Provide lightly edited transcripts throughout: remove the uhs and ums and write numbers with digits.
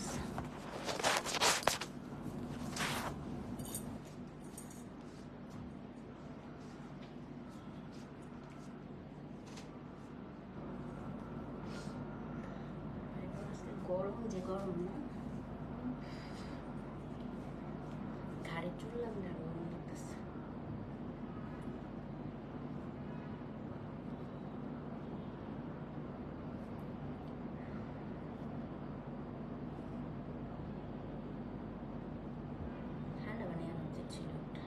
করতেছে। গরম যে গরম না, ঘাড়ে চুল লাগলে আর গরম লাগতেছে। ঠান্ডা বানিয়ে আনা উচিত ছিল একটা।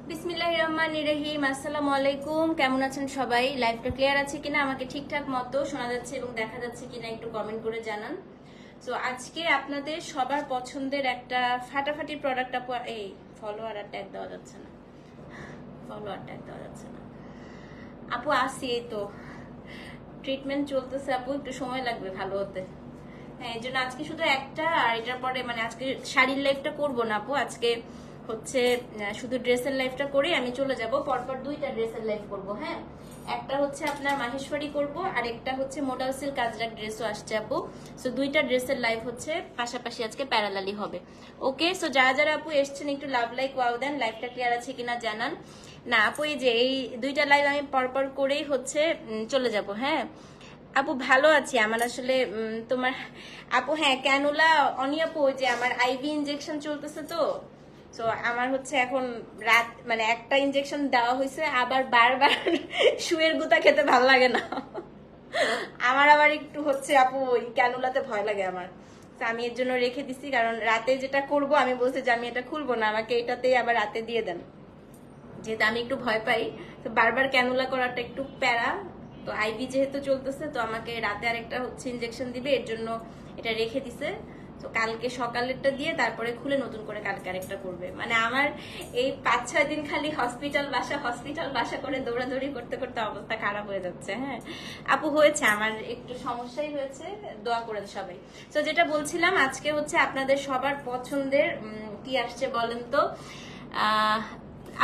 বিসমিল্লাহির রহমানির রহিম। আসসালামু আলাইকুম, কেমন আছেন সবাই? লাইভটা ক্লিয়ার আছে কিনা, আমাকে ঠিকঠাক মতো শোনা যাচ্ছে এবং দেখা যাচ্ছে কিনা একটু কমেন্ট করে জানান। সো আজকে আপনাদের সবার পছন্দের একটা ফাটাফাটি প্রোডাক্ট আপু, এই ফলোয়ার আর ট্যাগ দেওয়া যাচ্ছে না, ফলোয়ার ট্যাগ দেওয়া যাচ্ছে না আপু। আসি, এই তো ট্রিটমেন্ট চলতেছে আপু, একটু সময় লাগবে ভালো হতে। হ্যাঁ, এই জন্য আজকে শুধু একটা, আর এটার পরে মানে আজকে শাড়ির লাইফটা করবো না আপু। আজকে হচ্ছে শুধু ড্রেসের লাইফটা করে আমি চলে যাব। পরপর দুইটা ড্রেসের লাইফ করব। হ্যাঁ, একটা হচ্ছে আপনার মাহেশ্বরী করব, আর একটা হচ্ছে মোডাল সিল্ক কাজরাক ড্রেসও আসছে আপু। সো দুইটা ড্রেসের লাইফ হচ্ছে পাশাপাশি আজকে প্যারালালি হবে। ওকে, সো যারা যারা আপু এসছেন একটু লাভ লাইক ওয়াও দেন, লাইফটা ক্লিয়ার আছে কিনা জানান। না আপু, এই যে এই দুইটা লাইভ আমি পরপর করেই হচ্ছে চলে যাব। হ্যাঁ আপু, ভালো আছি। আমার আসলে তোমার আপু, হ্যাঁ ক্যানুলা অনি আপু, ওই যে আমার আইভি ইনজেকশন চলতেছে তো। সো আমার হচ্ছে এখন রাত মানে একটা ইনজেকশন দেওয়া হয়েছে, আবার বারবার শুয়ের গুতা খেতে ভালো লাগে না আমার আবার একটু হচ্ছে আপু ওই ক্যানুলাতে ভয় লাগে আমার। তো আমি এর জন্য রেখে দিছি, কারণ রাতে যেটা করব আমি বলছি যে আমি এটা খুলবো না, আমাকে এটাতেই আবার রাতে দিয়ে দেন, যেহেতু আমি একটু ভয় পাই। তো বারবার ক্যানুলা করাটা একটু প্যারা। তো আইভি যেহেতু চলতেছে, তো আমাকে রাতে আরেকটা হচ্ছে ইনজেকশন দিবে, এর জন্য এটা রেখে দিছে। তো কালকে সকালেরটা দিয়ে তারপরে খুলে নতুন করে কালকে আরেকটা করবে। মানে আমার এই 5-6 দিন খালি হসপিটাল বাসা করে দৌড়াদৌড়ি করতে করতে অবস্থা খারাপ হয়ে যাচ্ছে। হ্যাঁ আপু, হয়েছে আমার একটু সমস্যাই হয়েছে, দোয়া করেন সবাই। তো যেটা বলছিলাম, আজকে হচ্ছে আপনাদের সবার পছন্দের কি আসছে বলেন তো।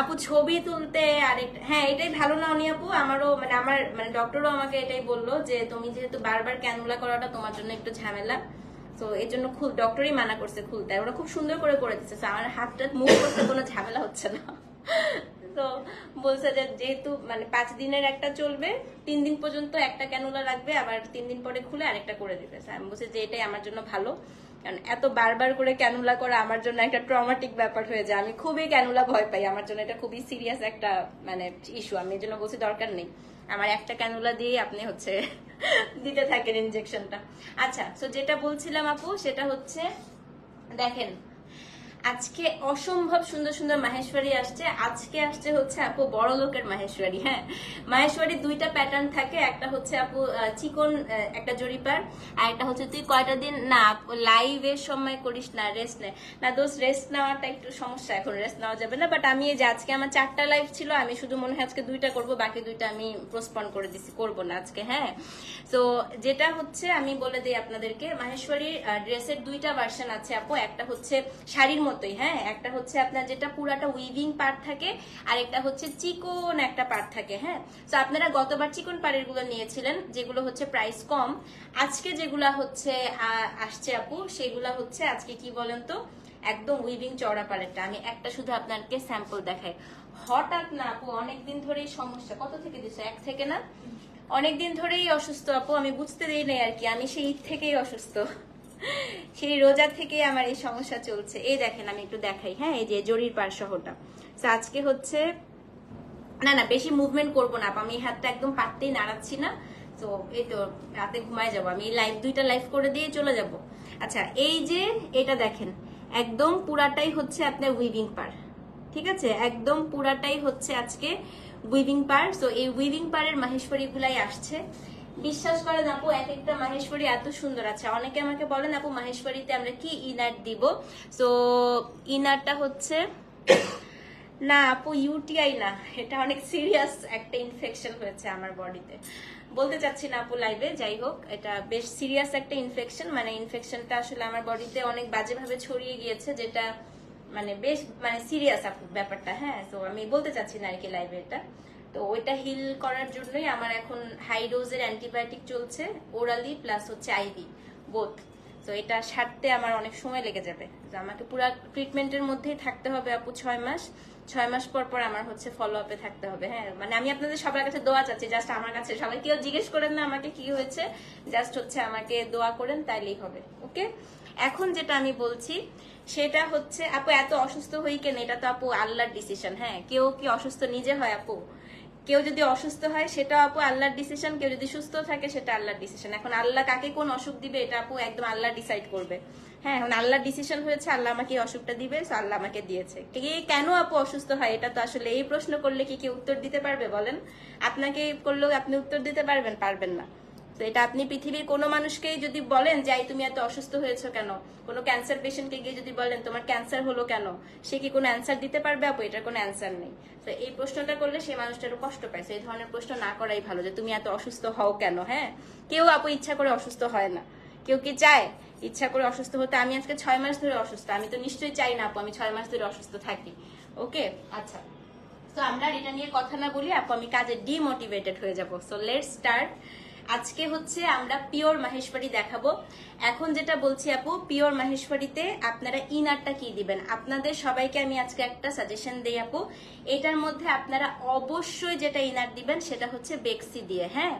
আপু ছবি তুলতে আরেকটা, হ্যাঁ এটাই ভালো না উনি আপু। আমারও মানে আমার মানে ডক্টরও আমাকে এটাই বললো যে তুমি যেহেতু বারবার ক্যানুলা করাটা তোমার জন্য একটু ঝামেলা, তো এর জন্য ডক্টরই মানা করছে খুলতে। ওরা খুব সুন্দর করে দিচ্ছে, আমার হাতটা মুভ করতে কোনো ঝামেলা হচ্ছে না। তো বলছে যে যেহেতু মানে 5 দিনের একটা চলবে, 3 দিন পর্যন্ত একটা ক্যানুলা রাখবে, আবার 3 দিন পরে খুলে আরেকটা করে দিবে। আমি বলছি যে এটাই আমার জন্য ভালো, কারণ এত বারবার করে ক্যানুলা করা আমার জন্য একটা ট্রমাটিক ব্যাপার হয়ে যায়। আমি খুবই ক্যানুলা ভয় পাই, আমার জন্য এটা খুবই সিরিয়াস একটা মানে ইস্যু। আমি এর জন্য বলছি দরকার নেই, আমার একটা ক্যানুলা দিয়ে আপনি হচ্ছে দিতে থাকেন ইনজেকশনটা। আচ্ছা, তো যেটা বলছিলাম আপু, সেটা হচ্ছে দেখেন আজকে অসম্ভব সুন্দর সুন্দর মাহেশ্বরী আসছে। আজকে আসছে হচ্ছে আপু বড় লোকের মাহেশ্বরী। হ্যাঁ, মাহেশ্বরী দুইটা প্যাটার্ন থাকে, একটা হচ্ছে আপু চিকন একটা জরিপার, আর একটা হচ্ছে তুই কয়টা দিন না লাইভের সময় করিস না, রেস্ট নেয় না দোষ। রেস্ট নেওয়াটা একটু সমস্যা, এখন রেস্ট নেওয়া যাবে না। বাট আমি এই যে আজকে আমার 4টা লাইভ ছিল, আমি শুধু মনে হয় আজকে 2টা করবো, বাকি 2টা আমি পোস্টপন করে দিছি, করবো না আজকে। হ্যাঁ, তো যেটা হচ্ছে আমি বলে দিই আপনাদেরকে, মাহেশ্বরীর ড্রেসের 2টা ভার্সন আছে আপু। একটা হচ্ছে শাড়ির মতোই, হ্যাঁ, একটা হচ্ছে আপনার যেটা পুরাটা উইভিং পার্ট থাকে, আর একটা হচ্ছে চিকন একটা পার্ট থাকে। হ্যাঁ, তো আপনারা গতবার চিকন পাড়ের গুলো নিয়েছিলেন, যেগুলো হচ্ছে প্রাইস কম। আজকে যেগুলা হচ্ছে আসছে আপু, সেগুলা হচ্ছে আজকে কি বলেন তো, একদম উইভিং চওড়া পাড়েরটা। আমি একটা শুধু আপনাকে স্যাম্পল দেখাই। হঠাৎ না আপু, অনেকদিন ধরেই সমস্যা। কত থেকে দিচ্ছে? 1 থেকে না, অনেকদিন ধরেই অসুস্থ আপু, আমি বুঝতে দিই নাই আর কি। আমি সেই ঈদ থেকেই অসুস্থ, সেই রোজা থেকে আমার এই সমস্যা চলছে। এই দেখেন আমি একটু দেখাই। হ্যাঁ, এই যে জরির পার সহটা। আজকে হচ্ছে না বেশি মুভমেন্ট করবো না, আমি হাতটা একদম পাততেই নাড়াচ্ছি না। তো এই তো রাতে ঘুমায় যাবো আমি, লাইভ 2টা লাইভ করে দিয়ে চলে যাব। আচ্ছা, এই যে এটা দেখেন, একদম পুরাটাই হচ্ছে আপনার উইভিং পার, ঠিক আছে, একদম পুরাটাই হচ্ছে আজকে উইভিং পার। সো এই উইভিং পারের মাহেশ্বরী গুলাই আসছে। বিশ্বাস করেন আপু, এক একটা মাহেশ্বরী এত সুন্দর আছে। অনেকে আমাকে বলেন আপু মাহেশ্বরীতে আমরা কি ইনার দিব। সো ইনারটা হচ্ছে না আপু, ইউটিআই না, এটা অনেক সিরিয়াস একটা ইনফেকশন হয়েছে আমার বডিতে। বলতে চাচ্ছি না আপু লাইভে, যাই হোক এটা বেশ সিরিয়াস একটা ইনফেকশন। মানে ইনফেকশনটা আসলে আমার বডিতে অনেক বাজেভাবে ছড়িয়ে গিয়েছে, যেটা মানে বেশ মানে সিরিয়াস আপু ব্যাপারটা। হ্যাঁ, তো আমি বলতে চাচ্ছি না আর কি লাইভে এটা। তো ওইটা হিল করার জন্যই আমার এখন হাই ডোজের অ্যান্টিবায়োটিক চলছে, ওরালি প্লাস হচ্ছে আইভি বোথ। তো এটা সারতে আমার অনেক সময় লেগে যাবে। তো আমাকে পুরো ট্রিটমেন্টের মধ্যেই থাকতে হবে আপু 6 মাস। 6 মাস পর পর আমার হচ্ছে ফলো আপে থাকতে হবে। হ্যাঁ, মানে আমি আপনাদের সবার কাছে দোয়া চাচ্ছি, জাস্ট আমার কাছে সবাই কেউ জিজ্ঞেস করেন না আমাকে কি হয়েছে, জাস্ট হচ্ছে আমাকে দোয়া করেন, তাইলেই হবে। ওকে, এখন যেটা আমি বলছি সেটা হচ্ছে আপু এত অসুস্থ হই কেন, এটা তো আপু আল্লাহর ডিসিশন। হ্যাঁ, কেউ কি অসুস্থ নিজে হয় আপু? কেউ যদি অসুস্থ হয় সেটা আপু আল্লাহর ডিসিশন, কেউ যদি সুস্থ থাকে সেটা আল্লাহর ডিসিশন। এখন আল্লাহ কাকে কোন অসুখ দিবে এটা আপু একদম আল্লাহ ডিসাইড করবে। হ্যাঁ, এখন আল্লাহর ডিসিশন হয়েছে, আল্লাহ আমাকে এই অসুখটা দিবে, সো আল্লাহ আমাকে দিয়েছে। কে কেন আপু অসুস্থ হয় এটা তো আসলে এই প্রশ্ন করলে কি কেউ উত্তর দিতে পারবে বলেন? আপনাকে করলেও আপনি উত্তর দিতে পারবেন? পারবেন না। তো এটা আপনি পৃথিবীর কোনো মানুষকেই যদি বলেন যে তুমি এত অসুস্থ হয়েছো কেন, কোনো ক্যান্সার পেশেন্টকে গিয়ে যদি বলেন তোমার ক্যান্সার হলো কেন, সে কি কোনো অ্যান্সার দিতে পারবে আপু? এটার কোনো অ্যান্সার নেই। তো এই প্রশ্নটা করলে সেই মানুষটারও কষ্ট পাইছে। এই ধরনের প্রশ্ন না করাই ভালো যে তুমি এত অসুস্থ হও কেন। হ্যাঁ, কেউ আপু ইচ্ছা করে অসুস্থ হয় না। কেউ কি চায় ইচ্ছা করে অসুস্থ হতে? আমি আজকে 6 মাস ধরে অসুস্থ, আমি তো নিশ্চয়ই চাই না আপু আমি 6 মাস ধরে অসুস্থ থাকি। ওকে, আচ্ছা, তো আমরা এটা নিয়ে কথা না বলি আপু, আমি কাজে ডিমোটিভেটেড হয়ে যাবো। So let's start. আজকে হচ্ছে আমরা পিওর মাহেশ্বরী দেখাবো। এখন যেটা বলছি আপু, পিওর মাহেশ্বরীতে আপনারা ইনারটা কি দিবেন, আপনাদের সবাইকে আমি আজকে একটা সাজেশন দেই আপু। এটার মধ্যে আপনারা অবশ্যই যেটা ইনার দিবেন সেটা হচ্ছে বেক্সি দিয়ে। হ্যাঁ,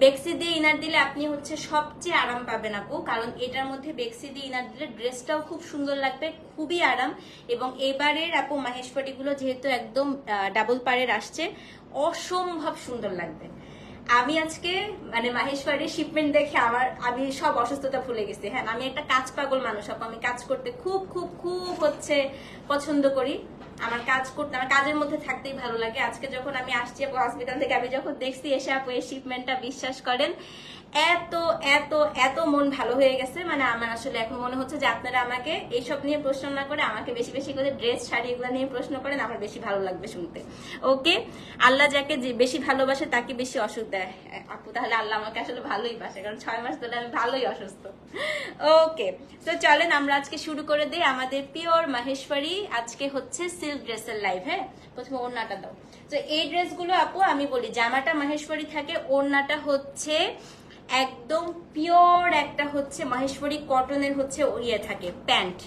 বেক্সি দিয়ে ইনার দিলে আপনি হচ্ছে সবচেয়ে আরাম পাবেন আপু, কারণ এটার মধ্যে বেক্সি দিয়ে ইনার দিলে ড্রেসটাও খুব সুন্দর লাগবে, খুবই আরাম। এবং এবারের আপু মাহেশ্বরী গুলো যেহেতু একদম ডাবল পাড়ের আসছে, অসম্ভব সুন্দর লাগবে। আমি আজকে মানে মাহেশ্বরীর শিপমেন্ট দেখে আমি সব অসুস্থতা ভুলে গেছি। হ্যাঁ, আমি একটা কাজ পাগল মানুষ আপু, আমি কাজ করতে খুব খুব খুব হচ্ছে পছন্দ করি। আমার কাজ করতে, আমার কাজের মধ্যে থাকতেই ভালো লাগে। আজকে যখন আমি আসছি আপু হসপিটাল থেকে, আমি যখন দেখছি এসে আপু এই শিপমেন্টটা, বিশ্বাস করেন এত এত এত মন ভালো হয়ে গেছে। মানে আমার আসলে এখন মনে হচ্ছে যে আপনারা আমাকে এইসব নিয়ে প্রশ্ন না করে আমাকে বেশি বেশি করে ড্রেস শাড়ি এগুলো নিয়ে প্রশ্ন করেন, আমার বেশি ভালো লাগবে শুনতে। ওকে, আল্লাহ যাকে যে বেশি ভালোবাসে তাকে বেশি অসুখ দেয় আপু, তাহলে আল্লাহ আমাকে আসলে ভালোই বাসে, কারণ 6 মাস ধরে আমি ভালোই অসুস্থ। ওকে, তো চলেন আমরা আজকে শুরু করে দিই আমাদের পিওর মাহেশ্বরী। আজকে হচ্ছে সিল্ক ড্রেসের লাইভ। হ্যাঁ, প্রথমে ওড়নাটা দাও। তো এই ড্রেসগুলো আপু আমি বলি, জামাটা মাহেশ্বরী থাকে, ওড়নাটা হচ্ছে একদম পিওর একটা হচ্ছে মাহেশ্বরী কটনের হচ্ছে ইয়ে থাকে প্যান্ট।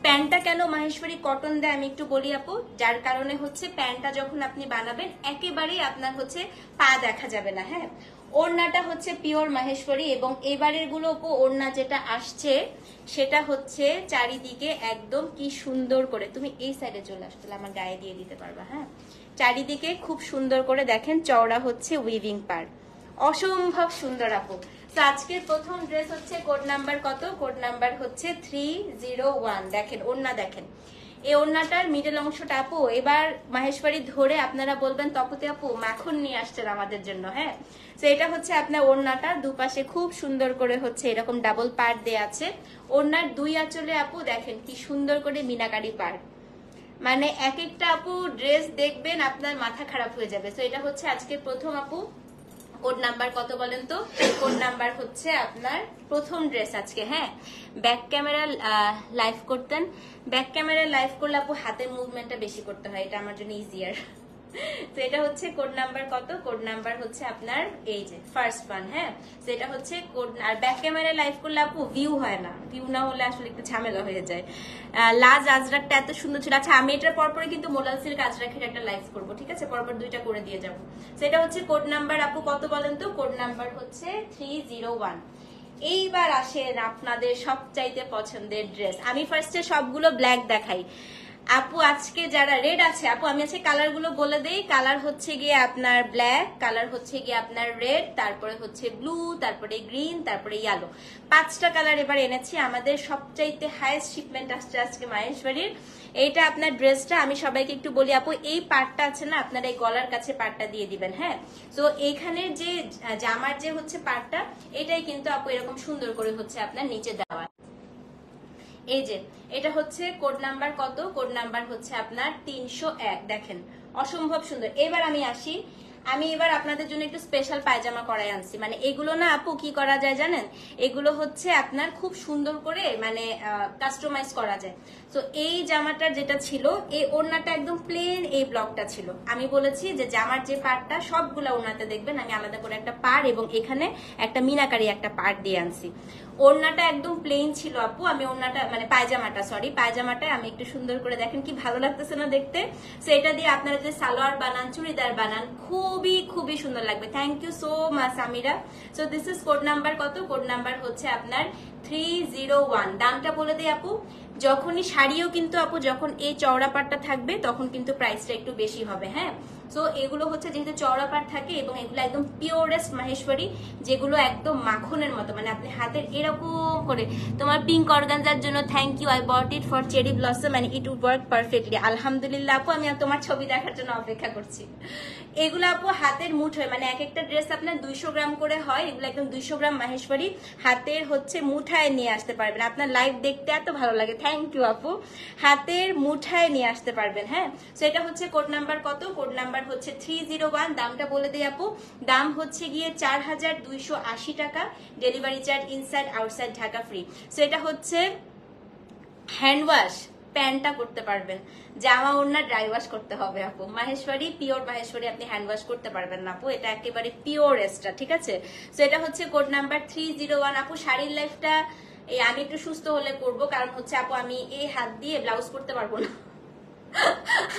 প্যান্টটা কেন মাহেশ্বরী কটন দেয় আমি একটু বলি আপু। যার কারণে হচ্ছে প্যান্টটা যখন আপনি বানাবেন একেবারেই আপনার হচ্ছে পা দেখা যাবে না। হ্যাঁ, ওড়নাটা হচ্ছে পিওর মাহেশ্বরী। এবং এবারের গুলো আপু ওড়না যেটা আসছে সেটা হচ্ছে চারিদিকে একদম কি সুন্দর করে, তুমি এই সাইডে চলে আসতে আমার গায়ে দিয়ে দিতে পারবা। হ্যাঁ, চারিদিকে খুব সুন্দর করে দেখেন চওড়া হচ্ছে উইভিং পার, অসম্ভব সুন্দর আপু। তো আজকের প্রথম ড্রেস হচ্ছে কোড নাম্বার কত? কোড নাম্বার হচ্ছে 301। দেখেন ওড়না, দেখেন এই ওড়নাটার মিডল অংশটা আপু এবার মাহেশ্বরী ধরে আপনারা বলবেন তপতি আপু মাখন নিয়ে আসছেন আমাদের জন্য। হ্যাঁ, তো এটা হচ্ছে আপনার ওড়নাটা দুপাশে খুব সুন্দর করে হচ্ছে এরকম ডাবল পার্ট দেয়া আছে। ওড়নার দুই আঁচলে আপু দেখেন কি সুন্দর করে মিনাকারি পার্ট, মানে এক একটা আপু ড্রেস দেখবেন আপনার মাথা খারাপ হয়ে যাবে। তো এটা হচ্ছে আজকে প্রথম আপু। কোড নাম্বার কত বলেন তো? কোড নাম্বার হচ্ছে আপনার প্রথম ড্রেস আজকে। হ্যাঁ, ব্যাক ক্যামেরা লাইভ করতেন, ব্যাক ক্যামেরা লাইভ করলে আপু হাতের মুভমেন্টটা বেশি করতে হয়, এটা আমার জন্য ইজিয়ার। তো এটা হচ্ছে কোড নাম্বার কত? কোড নাম্বার হচ্ছে আপনার এই যে ফার্স্ট ওয়ান। হ্যাঁ, তো এটা হচ্ছে কোড। আর ব্যাক ক্যামেরা লাইভ করলে আপু ভিউ হয় না, ভিউ না হলে আসলে একটু ঝামেলা হয়ে যায়। লাজ আজরাকটা এত সুন্দর ছিল। আচ্ছা, আমি এটার পরপরে কিন্তু মোলাল সিল্ক আজরাকের একটা লাইভ করবো, ঠিক আছে? পরপর দুইটা করে দিয়ে যাবো। সেটা হচ্ছে কোড নাম্বার আপু কত বলেন তো? কোড নাম্বার হচ্ছে 301। এইবার আসেন আপনাদের সবচাইতে পছন্দের ড্রেস। আমি ফার্স্টে সবগুলো ব্ল্যাক দেখাই। আপু আজকে যারা রেড আছে, আপু আমি আজকে কালার গুলো বলে দেই। কালার হচ্ছে গিয়ে আপনার ব্ল্যাক, কালার হচ্ছে গিয়ে আপনার রেড, তারপরে হচ্ছে ব্লু, তারপরে গ্রিন, তারপরে ইয়েলো। 5টা কালার এবার এনেছি। আমাদের সবচাইতে হাইয়েস্ট শিপমেন্ট আসছে আজকে মাহেশবাড়ির। এইটা আপনার ড্রেসটা আমি সবাইকে একটু বলি আপু, এই পার্টটা আছে না আপনারা এই গলার কাছে পার্টটা দিয়ে দিবেন। হ্যাঁ, তো এইখানের যে জামার যে হচ্ছে পার্টটা, এটাই কিন্তু আপু এরকম সুন্দর করে হচ্ছে আপনার নিচে দেওয়া। এই যে এটা হচ্ছে কোড নাম্বার কত, কোড নাম্বার হচ্ছে আপনার 301। দেখেন অসম্ভব সুন্দর। এবার আমি আসি, আমি এবার আপনাদের জন্য একটু স্পেশাল পায়জামা করাই আনছি। মানে এগুলো না আপু কি করা যায় জানেন, এগুলো হচ্ছে আপনার খুব সুন্দর করে মানে কাস্টমাইজ করা যায়। তো এই জামাটার যেটা ছিল, এই ওড়নাটা একদম প্লেন এই ব্লকটা ছিল। আমি বলেছি যে জামার যে পার্টটা সবগুলা ওড়নাতে দেখবেন আমি আলাদা করে একটা পাড় এবং এখানে একটা মিনাকারি একটা পার্ট দিয়ে আনছি। ওড়নাটা একদম প্লেন ছিল আপু। আমি ওড়নাটা মানে পায়জামাটা, সরি পায়জামাটা আমি একটু সুন্দর করে দেখেন কি ভালো লাগতেছে না দেখতে। সো এটা দিয়ে আপনারা যে সালোয়ার বানান, চুড়িদার বানান, খুবই খুবই সুন্দর লাগবে। Thank you so much Amira. So this is code number কত, কোড নাম্বার হচ্ছে আপনার 301। দামটা বলে দিই আপু, যখনই শাড়িও কিন্তু আপু যখন এই চওড়া পাটটা থাকবে তখন কিন্তু প্রাইসটা একটু বেশি হবে। হ্যাঁ, সো এগুলো হচ্ছে যেহেতু চওড়া পাট থাকে এবং এগুলো একদম পিওরেস্ট মাহেশবাড়ি, যেগুলো একদম মাখনের মতো, মানে আপনি হাতের এরকম করে। তোমার পিঙ্ক অর্গানজার জন্য thank you, I bought it for cherry blossom and it would work perfectly. আলহামদুলিল্লাহ আপু, আমি তোমার ছবি দেখার জন্য অপেক্ষা করছি। এগুলো আপু হাতের মুঠোয়, মানে এক একটা ড্রেস আপনার 200 গ্রাম করে হয়, এগুলো একদম 200 গ্রাম মাহেশবাড়ি হাতের হচ্ছে মুঠায় নিয়ে আসতে পারবেন। আপনার লাইভ দেখতে এত ভালো লাগে, থ্যাংক ইউ আপু। হাতের মুঠায় নিয়ে আসতে পারবেন। হ্যাঁ, তো এটা হচ্ছে কোড নাম্বার কত, কোড নাম্বার হচ্ছে 301। দামটা বলে দিই আপু, দাম হচ্ছে গিয়ে 4280 টাকা, delivery charge inside outside Dhaka free. So এটা হচ্ছে হ্যান্ড ওয়াশ, প্যান্টটা করতে পারবেন, জামা ওড়না ড্রাই ওয়াশ করতে হবে আপু। মাহেশবাড়ি পিওর মাহেশবাড়ি আপনি হ্যান্ড ওয়াশ করতে পারবেন না আপু, এটা একেবারে পিওর এক্সট্রা। ঠিক আছে, তো এটা হচ্ছে কোড নাম্বার 301। আপু শাড়ির লাইফটা এই আমি একটু সুস্থ হলে করব, কারণ হচ্ছে আপু আমি এই হাত দিয়ে ব্লাউজ করতে পারবো না।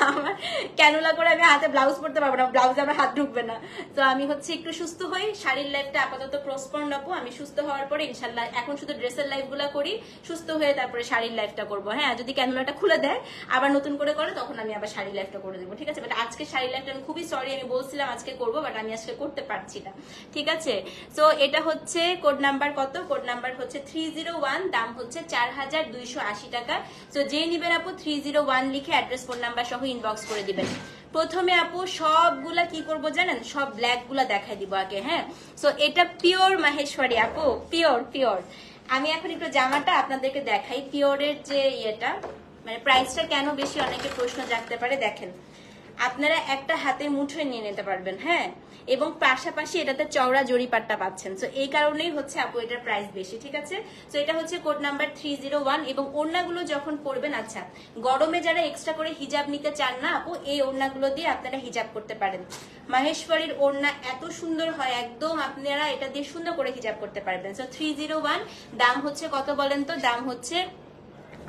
আমার ক্যানুলা করে আমি হাতে ব্লাউজ পরতে পারবো না, ব্লাউজে আমার হাত ঢুকবে না। তো আমি হচ্ছে একটু সুস্থ হই, শাড়ির লাইফটা আপাতত পোস্টপন্ড রাখবো। আমি সুস্থ হওয়ার পরে ইনশাল্লাহ এখন শুধু ড্রেসের লাইফ গুলা করি, সুস্থ হয়ে তারপরে শাড়ির লাইফটা করবো। হ্যাঁ, যদি ক্যানুলাটা খুলে দেয় আবার নতুন করে তখন আমি আবার শাড়ির লাইফটা করে দেবো। ঠিক আছে, বাট আজকে শাড়ির লাইফটা আমি খুবই সরি, আমি বলছিলাম আজকে করবো বাট আমি আজকে করতে পারছি না। ঠিক আছে, তো এটা হচ্ছে কোড নাম্বার কত, কোড নাম্বার হচ্ছে 301। দাম হচ্ছে 4280 টাকা। তো যে নিবেন আপু 301 লিখে অ্যাড্রেস ফোন নাম্বার সহ ইনবক্স করে দিবেন। প্রথমে আপু সবগুলা কি করব জানেন, সব ব্ল্যাক গুলা দেখাই দিব আগে। হ্যাঁ, সো এটা পিওর মাহেশবাড়ি আপু, পিওর পিওর। আমি এখন একটু জামাটা আপনাদেরকে দেখাই, পিওরের যে ইয়েটা মানে প্রাইসটা কেন বেশি অনেকে প্রশ্ন জাগতে পারে। দেখেন আপনারা একটা হাতে মুঠোয় নিয়ে নিতে পারবেন। হ্যাঁ, এবং পাশাপাশি এটাতে চওড়া জরি পাট্টা পাচ্ছেন। সো এই কারণেই হচ্ছে আপু এটার প্রাইস বেশি। ঠিক আছে, সো এটা হচ্ছে কোড নাম্বার 301। এবং ওড়নাগুলো যখন পরবেন, আচ্ছা গরমে যারা এক্সট্রা করে হিজাব নিতে চান না আপু, এই ওড়নাগুলো দিয়ে আপনারা হিজাব করতে পারেন। মাহেশবাড়ির ওড়না এত সুন্দর হয়, একদম আপনারা এটা দিয়ে সুন্দর করে হিজাব করতে পারবেন। সো 301। দাম হচ্ছে কত বলেন তো, দাম হচ্ছে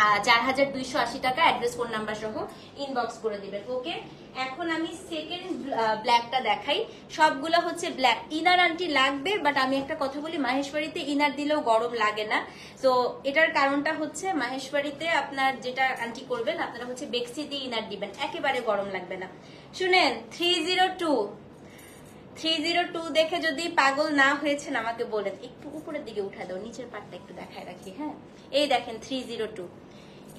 4280 টাকা, অ্যাড্রেস ফোন নাম্বার সহ ইনবক্স করে দিবেন। ওকে, এখন আমি সেকেন্ড ব্ল্যাকটা দেখাই। সবগুলো হচ্ছে ব্ল্যাক। ইনার আন্টি লাগবে, বাট আমি একটা কথা বলি, মাহেশবাড়িতে ইনার দিলেও গরম লাগে না। তো এটার কারণটা হচ্ছে মাহেশবাড়িতে আপনার যেটা আন্টি করবেন, আপনারা হচ্ছে বেক্সি দিয়ে ইনার দিবেন, একেবারে গরম লাগবে না। শুনেন 302 দেখে যদি পাগল না হয়েছেন আমাকে বলেন, একটু উপরের দিকে উঠা দাও, নিচের পাটটা একটু দেখায় রাখি। হ্যাঁ, এই দেখেন 302।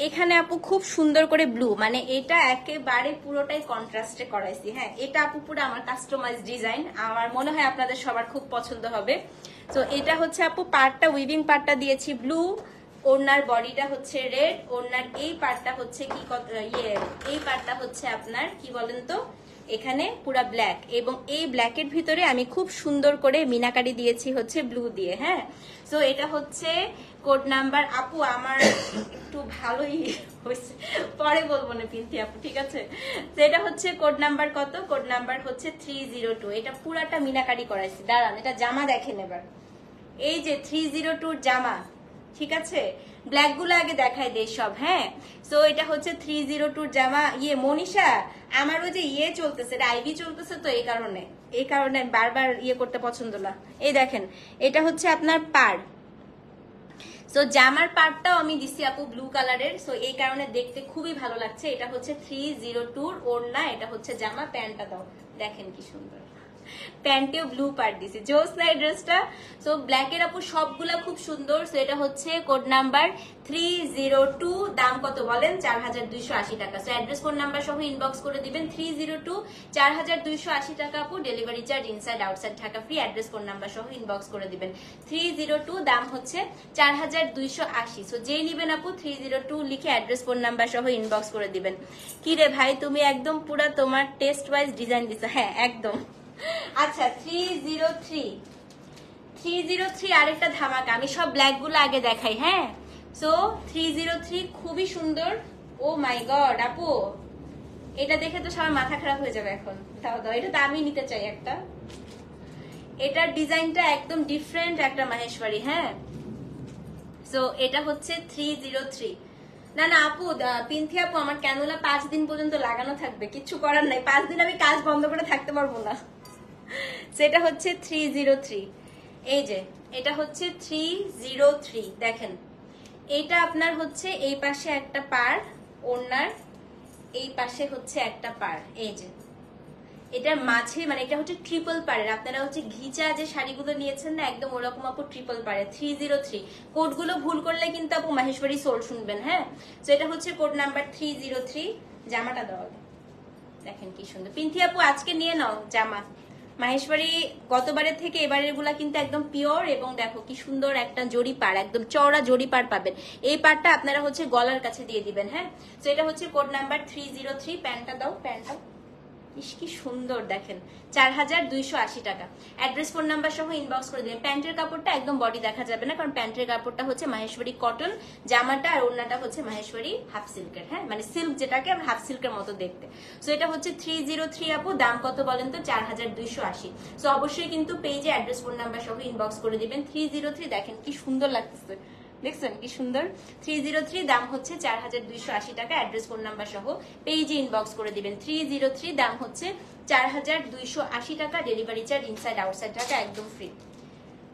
এখানে আপু খুব সুন্দর করে ব্লু, মানে এটা একেবারে পুরোটাই কন্ট্রাস্টে করাইছি। হ্যাঁ, এটা আপু পুরো আমার কাস্টমাইজ ডিজাইন, আমার মনে হয় আপনাদের সবার খুব পছন্দ হবে। তো এটা হচ্ছে আপু পার্টটা, উইভিং পার্টটা দিয়েছি ব্লু, ওড়নার বডিটা হচ্ছে রেড, ওড়নার এই পার্টটা হচ্ছে কি এই পার্টটা হচ্ছে আপনার কি বলেন তো এখানে পুরা ব্ল্যাক, এবং এই ব্ল্যাকের ভিতরে আমি খুব সুন্দর করে মিনাকারি দিয়েছি হচ্ছে ব্লু দিয়ে। হ্যাঁ, তো এটা হচ্ছে কোড নাম্বার আপু আমার একটু ভালোই হয়েছে, পরে বলবো না পিন্তি আপু। ঠিক আছে, তো এটা হচ্ছে কোড নাম্বার কত, কোড নাম্বার হচ্ছে 302। এটা পুরাটা মিনাকারি করাইছি। দাঁড়ান, এটা জামা দেখেন এবার, এই যে 302 জামা। ঠিক আছে, ব্ল্যাক গুলো আগে দেখাই দেই সব। হ্যাঁ, সো এটা হচ্ছে 302 জামা। মনীষা আমার ওই যে চলতেছে, আইভি চলতেছে, তো এই কারণে বারবার করতে পছন্দ না। এই দেখেন, এটা হচ্ছে আপনার পার সো জামার পার্টটাও আমি দিছি আপু ব্লু কালারের, সো এই কারণে দেখতে খুবই ভালো লাগছে। এটা হচ্ছে 302 ওড়না, এটা হচ্ছে জামা। প্যান্টটা দাও, দেখেন কি সুন্দর, প্যান্টেও ব্লু পার্ট দিছি, জোস না এই ড্রেসটা। সো ব্ল্যাক এর আপু সবগুলা খুব সুন্দর। সো এটা হচ্ছে কোড নাম্বার 302, দাম কত বলেন? 4280 টাকা। সো অ্যাড্রেস ফোন নাম্বার সহ ইনবক্স করে দিবেন। 302 4280 টাকা আপু, delivery charge inside outside Dhaka free. Address phone number সহ ইনবক্স করে দিবেন। 302, দাম হচ্ছে 4280। সো যেই নিবেন আপু 302 লিখে অ্যাড্রেস ফোন নাম্বার সহ ইনবক্স করে দিবেন। কি রে ভাই, তুমি একদম পুরা তোমার টেস্ট ওয়াইজ ডিজাইন দিছো। হ্যাঁ একদম। আচ্ছা 303 আরেকটা ধামাকা। আমি সব ব্ল্যাক গুলো আগে দেখাই। হ্যাঁ, সো 303 খুবই সুন্দর। ও মাই গড আপু, এটা দেখে তো সবার মাথা খারাপ হয়ে যাবে এখন। দাও দাও, এটা তো আমি নিতে চাই একটা। এটার ডিজাইনটা একদম ডিফারেন্ট একটা মাহেশ্বরী। হ্যাঁ, সো এটা হচ্ছে 303। না না আপু, পিন্থি আপু, আমার ক্যানুলা 5 দিন পর্যন্ত লাগানো থাকবে, কিচ্ছু করার নাই। 5 দিন আমি কাজ বন্ধ করে থাকতে পারবো না। সেটা হচ্ছে 303। এই যে এটা হচ্ছে 303, দেখেন এইটা আপনার হচ্ছে এই পাশে একটা পার, ওড়নার এই পাশে হচ্ছে একটা পার। এই যে এটার মাঝে, মানে এটা হচ্ছে ট্রিপল পারের। আপনারা হচ্ছে ঘিচা যে শাড়িগুলো নিয়েছেন না, একদম ওরকম আপু ট্রিপল পারের। 303 কোডগুলো ভুল করলে কিন্তু আপু মাহেশ্বরী সোল শুনবেন। হ্যাঁ, তো এটা হচ্ছে কোড নাম্বার 303। জামাটা দেওয়া, দেখেন কি সুন্দর। পিন্থি আপু আজকে নিয়ে নাও জামা। মাহেশ্বরী গতবারের থেকে এবারের গুলা কিন্তু একদম পিওর, এবং দেখো কি সুন্দর একটা জড়ি পাড়, একদম চওড়া জড়ি পাড় পাবেন। এই পাড়টা আপনারা হচ্ছে গলার কাছে দিয়ে দিবেন। হ্যাঁ, তো এটা হচ্ছে কোড নাম্বার 303। প্যান্টটা দাও, প্যান্টটা ইস কি সুন্দর, দেখেন 4280 টাকা। অ্যাড্রেস ফোন নাম্বার সহ ইনবক্স করে দিবেন। প্যান্টের কাপড়টা একদম বডি দেখা যাবে না, কারণ প্যান্টের কাপড়টা হচ্ছে মাহেশ্বরী কটন, জামাটা আর ওড়নাটা হচ্ছে মাহেশ্বরী হাফ সিল্কের। হ্যাঁ, মানে সিল্ক যেটাকে আমরা হাফ সিল্কের মতো দেখতে। সো এটা হচ্ছে 303 আপু, দাম কত বলেন তো? 4280। সো অবশ্যই কিন্তু পেজে অ্যাড্রেস ফোন নাম্বার সহ ইনবক্স করে দিবেন। 303, দেখেন কি সুন্দর লাগতেছে, দেখছেন কি সুন্দর। 303, দাম হচ্ছে 4280 টাকা। অ্যাড্রেস ফোন নাম্বার সহ পেজে ইনবক্স করে দিবেন। 303, দাম হচ্ছে 4280 টাকা, delivery charge inside outside Dhaka একদম ফ্রি।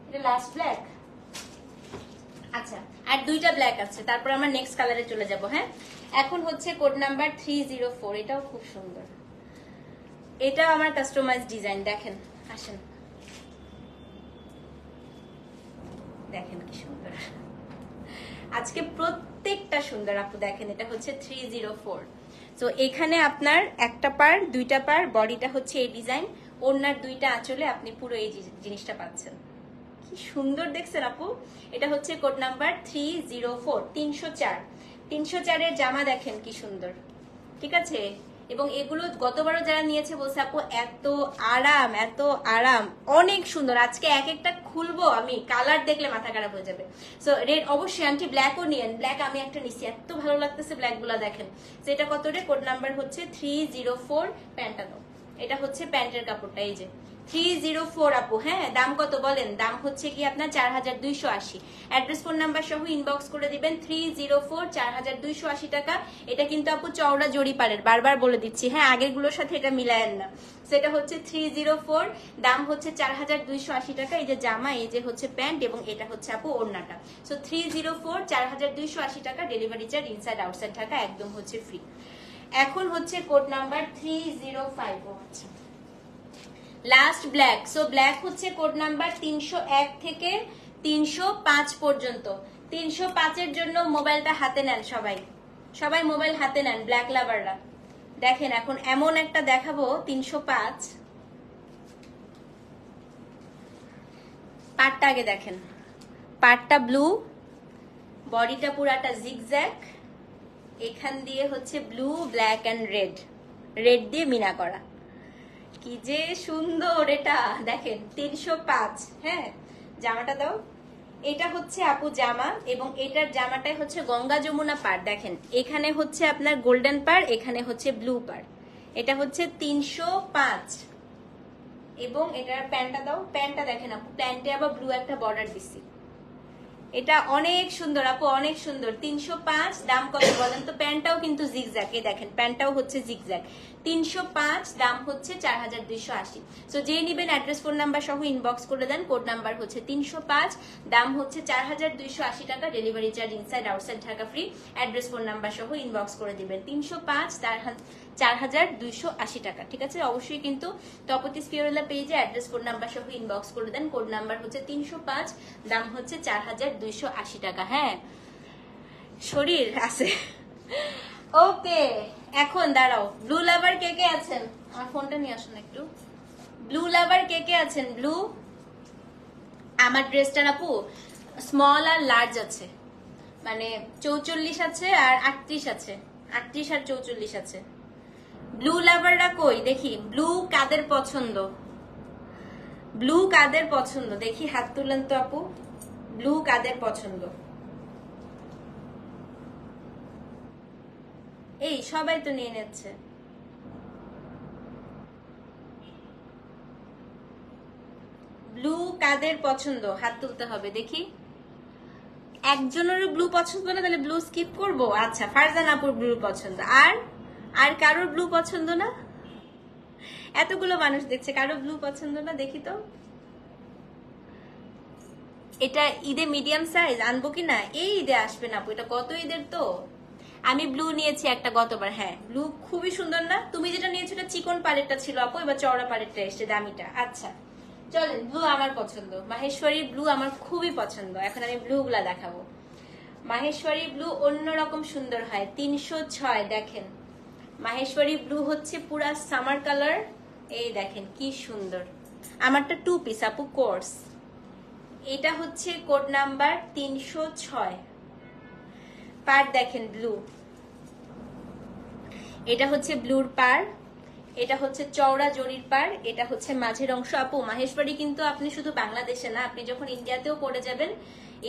এটা লাস্ট ব্ল্যাক। আচ্ছা, আর দুইটা ব্ল্যাক আছে, তারপর আমরা নেক্সট কালারে চলে যাব। হ্যাঁ, এখন হচ্ছে কোড নাম্বার 304। এটাও খুব সুন্দর, এটাও আমার কাস্টমাইজ ডিজাইন। দেখেন, আসেন দেখেন কি সুন্দর। আজকে প্রত্যেকটা সুন্দর আপু, দেখেন এটা হচ্ছে 304। তো এখানে আপনার একটা পার, দুইটা পার, বডিটা হচ্ছে এই ডিজাইন, ওড়নার দুইটা আঁচলে আপনি পুরো এই জিনিসটা পাচ্ছেন। কি সুন্দর দেখছেন আপু। এটা হচ্ছে কোড নাম্বার 304। 304 এর জামা দেখেন কি সুন্দর, ঠিক আছে। এবং এগুলো গতবারও যারা নিয়েছে বলছে আপু এত আরাম, এত আরাম, অনেক সুন্দর। আজকে এক একটা খুলবো আমি, কালার দেখলে মাথা খারাপ হয়ে যাবে। সো রেড অবশ্যই আন্টি ব্ল্যাকও নিয়েন। ব্ল্যাক আমি একটা নিচ্ছি, এত ভালো লাগতেছে ব্ল্যাক গুলা, দেখেন। সেটা কত রে? কোড নাম্বার হচ্ছে 304। প্যান্টটা দাও, এটা হচ্ছে প্যান্টের কাপড়টা। এই যে 304 আপু। হ্যাঁ, দাম কত বলেন? দাম হচ্ছে কি আপনার 4280। অ্যাড্রেস ফোন নাম্বার সহ ইনবক্স করে দিবেন। 304, 4280 টাকা। এটা কিন্তু আপু চওড়া জড়ি পাড়ের, বারবার বলে দিচ্ছি। হ্যাঁ, আগের গুলোর সাথে এটা মিলায়েন না। সেটা হচ্ছে 304, দাম হচ্ছে 4280 টাকা। এই যে জামা, এই যে হচ্ছে প্যান্ট, এবং এটা হচ্ছে আপু ওড়নাটা। সো 304, 4280 টাকা, delivery charge inside outside Dhaka একদম হচ্ছে ফ্রি। এখন হচ্ছে কোড নাম্বার 305। আচ্ছা, লাস্ট ব্ল্যাক। সো ব্ল্যাক হচ্ছে কোড নাম্বার 301 থেকে 305 পর্যন্ত। 305 এর জন্য মোবাইলটা হাতে নেন সবাই, সবাই মোবাইল হাতে নেন ব্ল্যাক লাভাররা। দেখেন এখন এমন একটা দেখাবো 305। পাটটা আগে দেখেন, পাটটা ব্লু, বডিটা পুরাটা জিগজ্যাগ, এখান দিয়ে হচ্ছে blue, black and red, red দিয়ে মিনা করা। কি যে সুন্দর এটা, দেখেন 305। হ্যাঁ, জামাটা দাও। এটা হচ্ছে আপু জামা, এবং এটার জামাটাই হচ্ছে গঙ্গা যমুনা পাড়। দেখেন এখানে হচ্ছে আপনার গোল্ডেন পাড়, এখানে হচ্ছে ব্লু পাড়। এটা হচ্ছে 305। এবং এটার প্যান্টটা দাও। প্যান্টটা দেখেন আপু, প্যান্টে আবার ব্লু একটা বর্ডার দিছি। এটা অনেক সুন্দর আপু, অনেক সুন্দর। 305 দাম কত বলেন তো? প্যান্টটাও কিন্তু জিগজ্যাগ, এই দেখেন প্যান্টটাও হচ্ছে জিগজ্যাগ। 305 দাম হচ্ছে 4280। সো যে নিবেন অ্যাড্রেস ফোন নাম্বার সহ ইনবক্স করে দেন। কোড নাম্বার হচ্ছে 305, দাম হচ্ছে 4280 টাকা। Delivery charge inside outside Dhaka free. Address phone number সহ ইনবক্স করে দিবেন। 305 4280 টাকা, ঠিক আছে? অবশ্যই কিন্তু তপতিস ফিওরেলা পেজে অ্যাড্রেস ফোন নাম্বার সহ ইনবক্স করে দেন। কোড নাম্বার হচ্ছে 305, দাম হচ্ছে 4280 টাকা। হ্যাঁ, শরীর আছে। ওকে, এখন দাঁড়াও, ব্লু লাভার কে কে আছেন? আমার ফোনটা নিয়ে আসুন একটু। ব্লু লাভার কে কে আছেন? ব্লু, আমার ড্রেসটা আপু স্মল আর লার্জ আছে, মানে 44 আছে আর 38 আছে, 38 আর 44 আছে। ব্লু লাভাররা কই দেখি? ব্লু কাদের পছন্দ? ব্লু কাদের পছন্দ দেখি, হাত তুলেন তো আপু। ব্লু কাদের পছন্দ? এই সবাই তো নিয়ে নিচ্ছে। ব্লু কাদের পছন্দ হাত তুলতে হবে দেখি। একজনেরও ব্লু পছন্দ না, তাহলে ব্লু স্কিপ করব। আচ্ছা, ফারজান আপুর ব্লু পছন্দ, আর কারোর ব্লু পছন্দ না? এতগুলো মানুষ দেখছে, কারো ব্লু পছন্দ না? দেখি তো। এটা ঈদে মিডিয়াম সাইজ আনবো কি না? এই ঈদে আসবে না আপু, এটা গত ঈদের তো। আমি ব্লু নিয়েছি একটা গতবার। হ্যাঁ, ব্লু খুবই সুন্দর না? তুমি যেটা নিয়েছো এটা চিকন পাড়েরটা ছিল আপু, এবার চওড়া পাড়েরটা এসছে, দামিটা। আচ্ছা চলেন, ব্লু আমার পছন্দ। মাহেশ্বরী ব্লু আমার খুবই পছন্দ। এখন আমি ব্লু গুলা দেখাবো। মাহেশ্বরী ব্লু অন্যরকম সুন্দর হয়। 306 দেখেন, মাহেশ্বরী ব্লু হচ্ছে পুরা সামার কালার। এই দেখেন কি সুন্দর। আমারটা 2 পিস আপু, কোর্স। এটা হচ্ছে কোড নাম্বার 306। পার দেখেন ব্লু, এটা হচ্ছে ব্লুর পার, এটা হচ্ছে চওড়া জরির পার, এটা হচ্ছে মাঝের অংশ। আপু মাহেশ্বরী কিন্তু আপনি শুধু বাংলাদেশে না, আপনি যখন ইন্ডিয়াতেও পরে যাবেন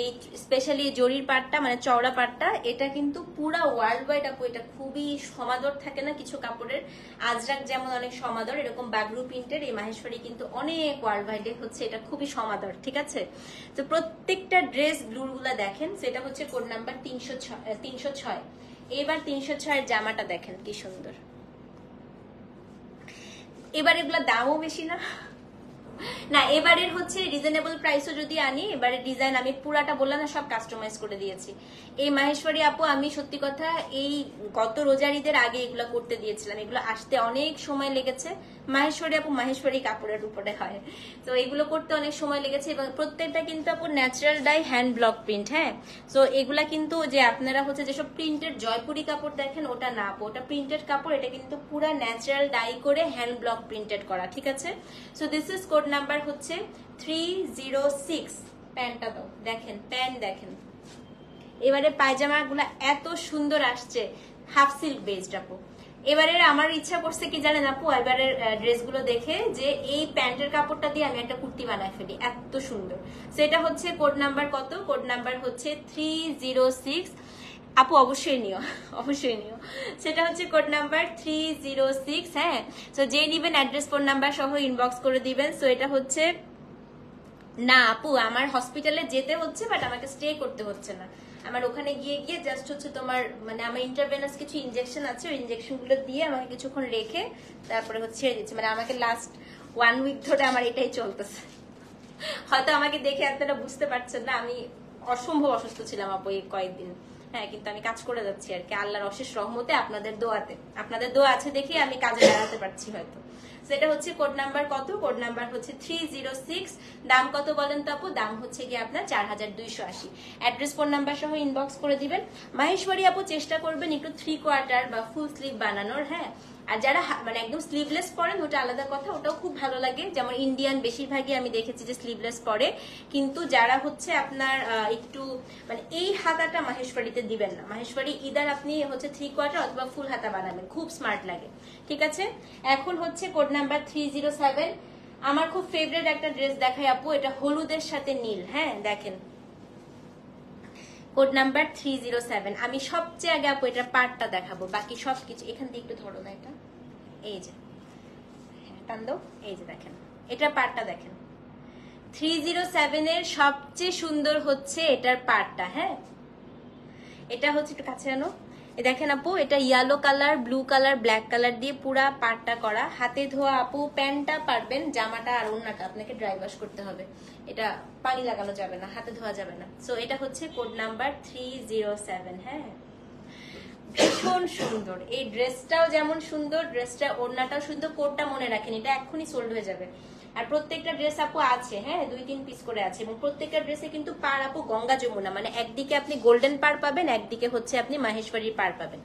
এই স্পেশালি জরির পাটটা, মানে চওড়া পাটটা, এটা কিন্তু পুরা ওয়ার্ল্ড ওয়াইড আপু এটা খুবই সমাদর থাকে না কিছু কাপড়ের। আজরাক যেমন অনেক সমাদর, এরকম বাগরু প্রিন্টের এই মাহেশ্বরী কিন্তু অনেক ওয়ার্ল্ড ওয়াইডে হচ্ছে এটা খুবই সমাদর, ঠিক আছে? তো প্রত্যেকটা ড্রেস ব্লুর গুলা দেখেন, সেটা হচ্ছে কোড নাম্বার 306। এবার 306 এর জামাটা দেখেন কি সুন্দর। এবার এগুলা দামও বেশি না? না, এবারের হচ্ছে রিজনেবল প্রাইসও যদি আনি, এবারে ডিজাইন আমি পুরাটা বললাম না, সব কাস্টমাইজ করে দিয়েছি। এই মাহেশ্বরী আপু আমি সত্যি কথা এই গত রোজার ঈদের আগে এগুলা করতে দিয়েছিলাম, এগুলো আসতে অনেক সময় লেগেছে। মাহেশ্বরী আপু মাহেশ্বরী কাপড়ের উপরে হয়, তো এগুলো করতে অনেক সময় লেগেছে। এবং প্রত্যেকটা কিন্তু আপু natural die hand block print. হ্যাঁ, তো এগুলা কিন্তু যে আপনারা হচ্ছে যেসব প্রিন্টের জয়পুরি কাপড় দেখেন ওটা না আপু, ওটা প্রিন্টেড কাপড়। এটা কিন্তু পুরা ন্যাচারাল ডাই করে হ্যান্ড ব্লক প্রিন্টেড করা, ঠিক আছে? So this is code number হচ্ছে 306। প্যান্টটা দাও, দেখেন প্যান্ট দেখেন। এবারে পায়জামা গুলা এত সুন্দর আসছে, হাফ সিল্ক বেসড আপু। এবারে আমার ইচ্ছা করছে কি জানেন আপু, এবারের ড্রেসগুলো দেখে যে এই প্যান্টের কাপড়টা দিয়ে আমি একটা কুর্তি বানাই ফেলি, এত সুন্দর। সেটা হচ্ছে কোড নাম্বার কত? কোড নাম্বার হচ্ছে 306। আপু অবশ্যই নিও, অবশ্যই নিও। সেটা হচ্ছে কোড নাম্বার 306। হ্যাঁ, তো যে নিবেন অ্যাড্রেস ফোন নাম্বার সহ ইনবক্স করে দিবেন। সো এটা হচ্ছে না আপু, আমার হসপিটালে যেতে হচ্ছে, বাট আমাকে স্টে করতে হচ্ছে না। আমার ওখানে গিয়ে গিয়ে জাস্ট হচ্ছে তোমার মানে আমার ইন্টারভেনাস কিছু ইনজেকশন আছে, ওই ইনজেকশন গুলো দিয়ে আমাকে কিছুক্ষণ রেখে তারপরে হচ্ছে ছেড়ে দিচ্ছে। মানে আমাকে লাস্ট 1 উইক ধরে আমার এটাই চলতেছে। হয়তো আমাকে দেখে আপনারা বুঝতে পারছেন না, আমি অসম্ভব অসুস্থ ছিলাম আপু এই কয়েকদিন। হ্যাঁ, কিন্তু আমি কাজ করে যাচ্ছি আর কি, আল্লাহর অশেষ রহমতে, আপনাদের দোয়াতে। আপনাদের দোয়া আছে দেখে আমি কাজে দাঁড়াতে পারছি হয়তো। সেটা হচ্ছে কোড নাম্বার কত? কোড নাম্বার হচ্ছে 306। দাম কত বলেন তো আপু? দাম হচ্ছে গিয়ে আপনার 4280। অ্যাড্রেস ফোন নাম্বার সহ ইনবক্স করে দিবেন। মাহেশ্বরী আপু চেষ্টা করবেন একটু 3/4 বা ফুল স্লিভ বানানোর। হ্যাঁ, আর যারা মানে একদম স্লিভলেস পরেন ওটা আলাদা কথা, ওটাও খুব ভালো লাগে। যেমন ইন্ডিয়ান বেশিরভাগই আমি দেখেছি যে স্লিভলেস পরে, কিন্তু যারা হচ্ছে আপনার একটু মানে এই হাতাটা মাহেশ্বরীতে দিবেন না। মাহেশ্বরী ইদার আপনি হচ্ছে 3/4 অথবা ফুল হাতা বানাবেন, খুব স্মার্ট লাগে, ঠিক আছে? এখন হচ্ছে কোড নাম্বার 307। আমার খুব ফেভারিট একটা ড্রেস দেখাই আপু, এটা হলুদের সাথে নীল। হ্যাঁ দেখেন, কোড নাম্বার 307। আমি সবচেয়ে আগে আপু এটা পার্টটা দেখাবো, বাকি সবকিছু এখান দিয়ে একটু ধরো না। এটা এই যে, হ্যাঁ টান দাও, এই যে দেখেন এটা পার্টটা দেখেন। 307 এর সবচেয়ে সুন্দর হচ্ছে এটার পাড়টা। হ্যাঁ, এটা হচ্ছে একটু কাছে আনো। দেখেন আপু, এটা yellow colour, blue colour, black colour দিয়ে পুরা পাড়টা করা। হাতে ধোয়া আপু, প্যান্টটা পারবেন, জামাটা আর ওড়নাটা আপনাকে ড্রাই ওয়াশ করতে হবে। এটা পানি লাগানো যাবে না, হাতে ধোয়া যাবে না। সো এটা হচ্ছে কোড নাম্বার 307। হ্যাঁ, ভীষণ সুন্দর এই ড্রেসটাও, যেমন সুন্দর ড্রেসটা, ওড়নাটাও সুন্দর। কোডটা মনে রাখেন, এটা এক্ষুনি সোল্ড হয়ে যাবে। আর প্রত্যেকটা ড্রেস আপু আছে, হ্যাঁ 2-3 পিস করে আছে, এবং প্রত্যেকটা ড্রেসে কিন্তু পাড় আপু গঙ্গা যমুনা, মানে একদিকে আপনি গোল্ডেন পাড় পাবেন, একদিকে হচ্ছে আপনি মাহেশ্বরীর পাড় পাবেন।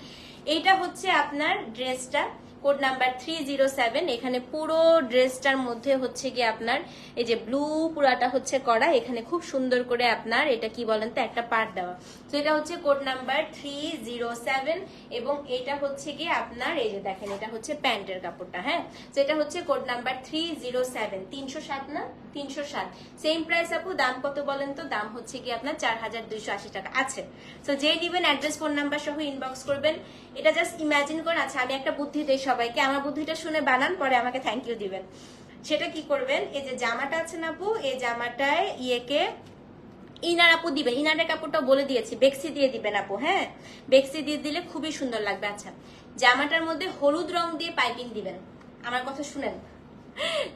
এইটা হচ্ছে আপনার ড্রেসটা, কোড নাম্বার 307। এখানে পুরো ড্রেসটার মধ্যে হচ্ছে গিয়ে আপনার এই যে ব্লু পুরাটা হচ্ছে করা, এখানে খুব সুন্দর করে আপনার এটা কি বলেন তো একটা পার্ট দেওয়া। তো এটা হচ্ছে কোড নাম্বার 307, এবং এটা হচ্ছে গিয়ে আপনার এই যে দেখেন, এটা হচ্ছে প্যান্টের কাপড়টা। হ্যাঁ, তো এটা হচ্ছে কোড নাম্বার 307। 307 না, 307 সেম প্রাইস আপু। দাম কত বলেন তো? দাম হচ্ছে কি আপনার 4280 টাকা আছে। তো যেই নিবেন অ্যাড্রেস ফোন নাম্বার সহ ইনবক্স করবেন। এটা জাস্ট ইমাজিন করেন। আচ্ছা, আমি একটা বুদ্ধি দেই সবাইকে, আমার বুদ্ধিটা শুনে বানান, পরে আমাকে থ্যাংক ইউ দিবেন। সেটা কি করবেন, এই যে জামাটা আছে না আপু, এই জামাটায় ইয়েকে ইনার আপু দিবেন। ইনারের কাপড়টা বলে দিয়েছি, বেক্সি দিয়ে দিবেন আপু। হ্যাঁ, বেক্সি দিয়ে দিলে খুবই সুন্দর লাগবে। আচ্ছা, জামাটার মধ্যে হলুদ রং দিয়ে পাইপিং দিবেন। আমার কথা শুনেন,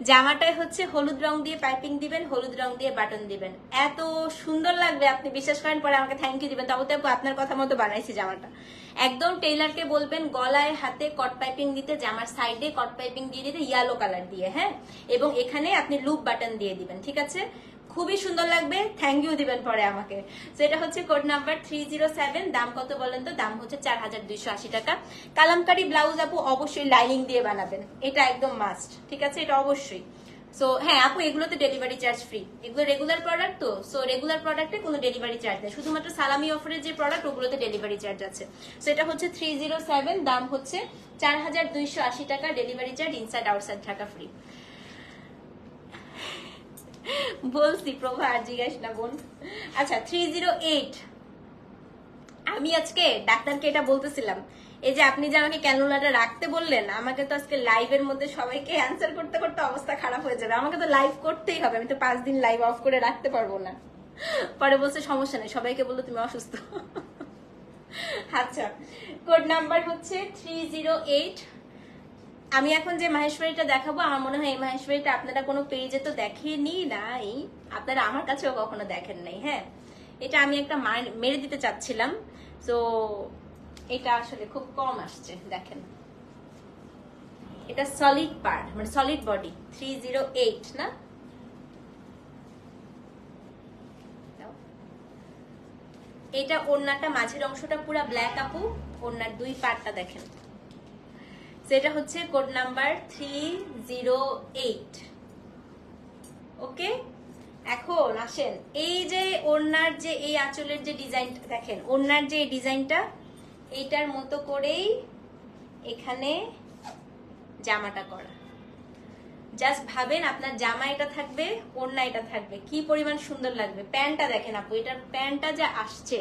জামাটায় হচ্ছে হলুদ রং দিয়ে পাইপিং দিবেন, হলুদ রং দিয়ে বাটন দিবেন, এত সুন্দর লাগবে, আপনি বিশ্বাস করেন, পরে আমাকে থ্যাংক ইউ দিবেন। তবে তো আপনার কথা মতো বানাইছি জামাটা। একদম টেইলারকে বলবেন গলায় হাতে কট পাইপিং দিতে, জামার সাইডে কট পাইপিং দিয়ে দিতে ইয়েলো কালার দিয়ে। হ্যাঁ, এবং এখানে আপনি লুপ বাটন দিয়ে দিবেন। ঠিক আছে, খুবই সুন্দর লাগবে, থ্যাংক ইউ দিবেন পরে আমাকে। তো এটা হচ্ছে কোড নাম্বার 307। দাম কত বলেন তো? দাম হচ্ছে 4280 টাকা। কালামকারী ব্লাউজ আপু অবশ্যই লাইনিং দিয়ে বানাবেন, এটা একদম মাস্ট। ঠিক আছে, এটা অবশ্যই। সো হ্যাঁ আপু, এগুলোতে ডেলিভারি চার্জ ফ্রি, এগুলো রেগুলার প্রোডাক্ট। তো সো রেগুলার প্রোডাক্টে কোনো ডেলিভারি চার্জ নেই, শুধুমাত্র সালামি অফারের যে প্রোডাক্ট ওগুলোতে ডেলিভারি চার্জ আছে। সো এটা হচ্ছে 307, দাম হচ্ছে 4280 টাকা, delivery charge inside outside Dhaka free. বলছি প্রভা, আর জিজ্ঞাসা না বোন। আচ্ছা, 308। আমি আজকে ডাক্তারকে এটা বলতেছিলাম, এই যে আপনি যে আমাকে ক্যানুলাটা রাখতে বললেন, আমাকে তো আজকে লাইভের মধ্যে সবাইকে অ্যান্সার করতে করতে অবস্থা খারাপ হয়ে যাবে। আমাকে তো লাইভ করতেই হবে, আমি তো 5 দিন লাইভ অফ করে রাখতে পারবো না। পরে বলছে সমস্যা নেই, সবাইকে বললো তুমি অসুস্থ। আচ্ছা, কোড নাম্বার হচ্ছে 308। আমি এখন যে মাহেশ্বরীটা দেখাবো, আমার মনে হয় এই মাহেশ্বরীটা আপনারা কোনো পেজে তো দেখেনি নাই, আপনারা আমার কাছেও কখনো দেখেন নাই। হ্যাঁ, এটা আমি একটা মেরে দিতে চাচ্ছিলাম, তো এটা আসলে খুব কম আসছে। দেখেন, এটা সলিড পার্ট, মানে সলিড বডি। 308 না, এটা ওড়নাটা মাঝের অংশটা পুরো ব্ল্যাক আপু, ওড়নার 2 পার্টটা দেখেন। সেটা হচ্ছে কোড নাম্বার 308। ওকে, এখন আসেন, এই যে ওড়নার যে এই আঁচলের যে ডিজাইনটা দেখেন, ওড়নার যে ডিজাইনটা এইটার মতো করেই এখানে জামাটা করা। জাস্ট ভাবেন আপনার জামা এটা থাকবে, ওড়না এটা থাকবে, কি পরিমাণ সুন্দর লাগবে। প্যান্টটা দেখেন আপু, এটার প্যান্টটা যা আসছে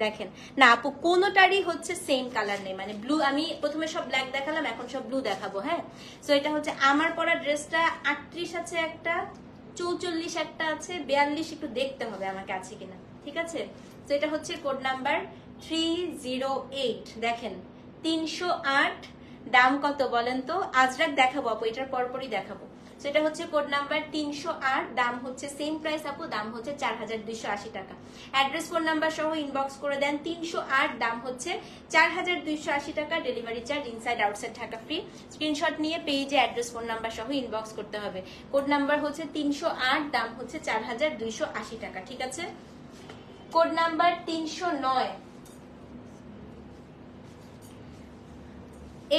দেখেন না আপু, কোনোটারই হচ্ছে সেম কালার নেই, মানে ব্লু। আমি প্রথমে সব ব্ল্যাক দেখালাম, এখন সব ব্লু দেখাবো। হ্যাঁ, সো এটা হচ্ছে আমার পরা ড্রেসটা 38 আছে একটা, 44 একটা আছে, 42 একটু দেখতে হবে আমাকে আছে কিনা। ঠিক আছে, তো এটা হচ্ছে কোড নাম্বার 308। দেখেন 308, দাম কত বলেন তো? আজরাক দেখাবো আপু, এটার পরপরই দেখাবো। সেটা হচ্ছে কোড নাম্বার 308, দাম হচ্ছে সেম প্রাইস আপু, দাম হচ্ছে 4280 টাকা। অ্যাড্রেস ফোন নাম্বার সহ ইনবক্স করে দেন। 308, দাম হচ্ছে 4280 টাকা, delivery charge inside outside Dhaka free. Screenshot নিয়ে পেজে অ্যাড্রেস ফোন নাম্বার সহ ইনবক্স করতে হবে। কোড নাম্বার হচ্ছে 308, দাম হচ্ছে 4280 টাকা। ঠিক আছে, কোড নাম্বার 309।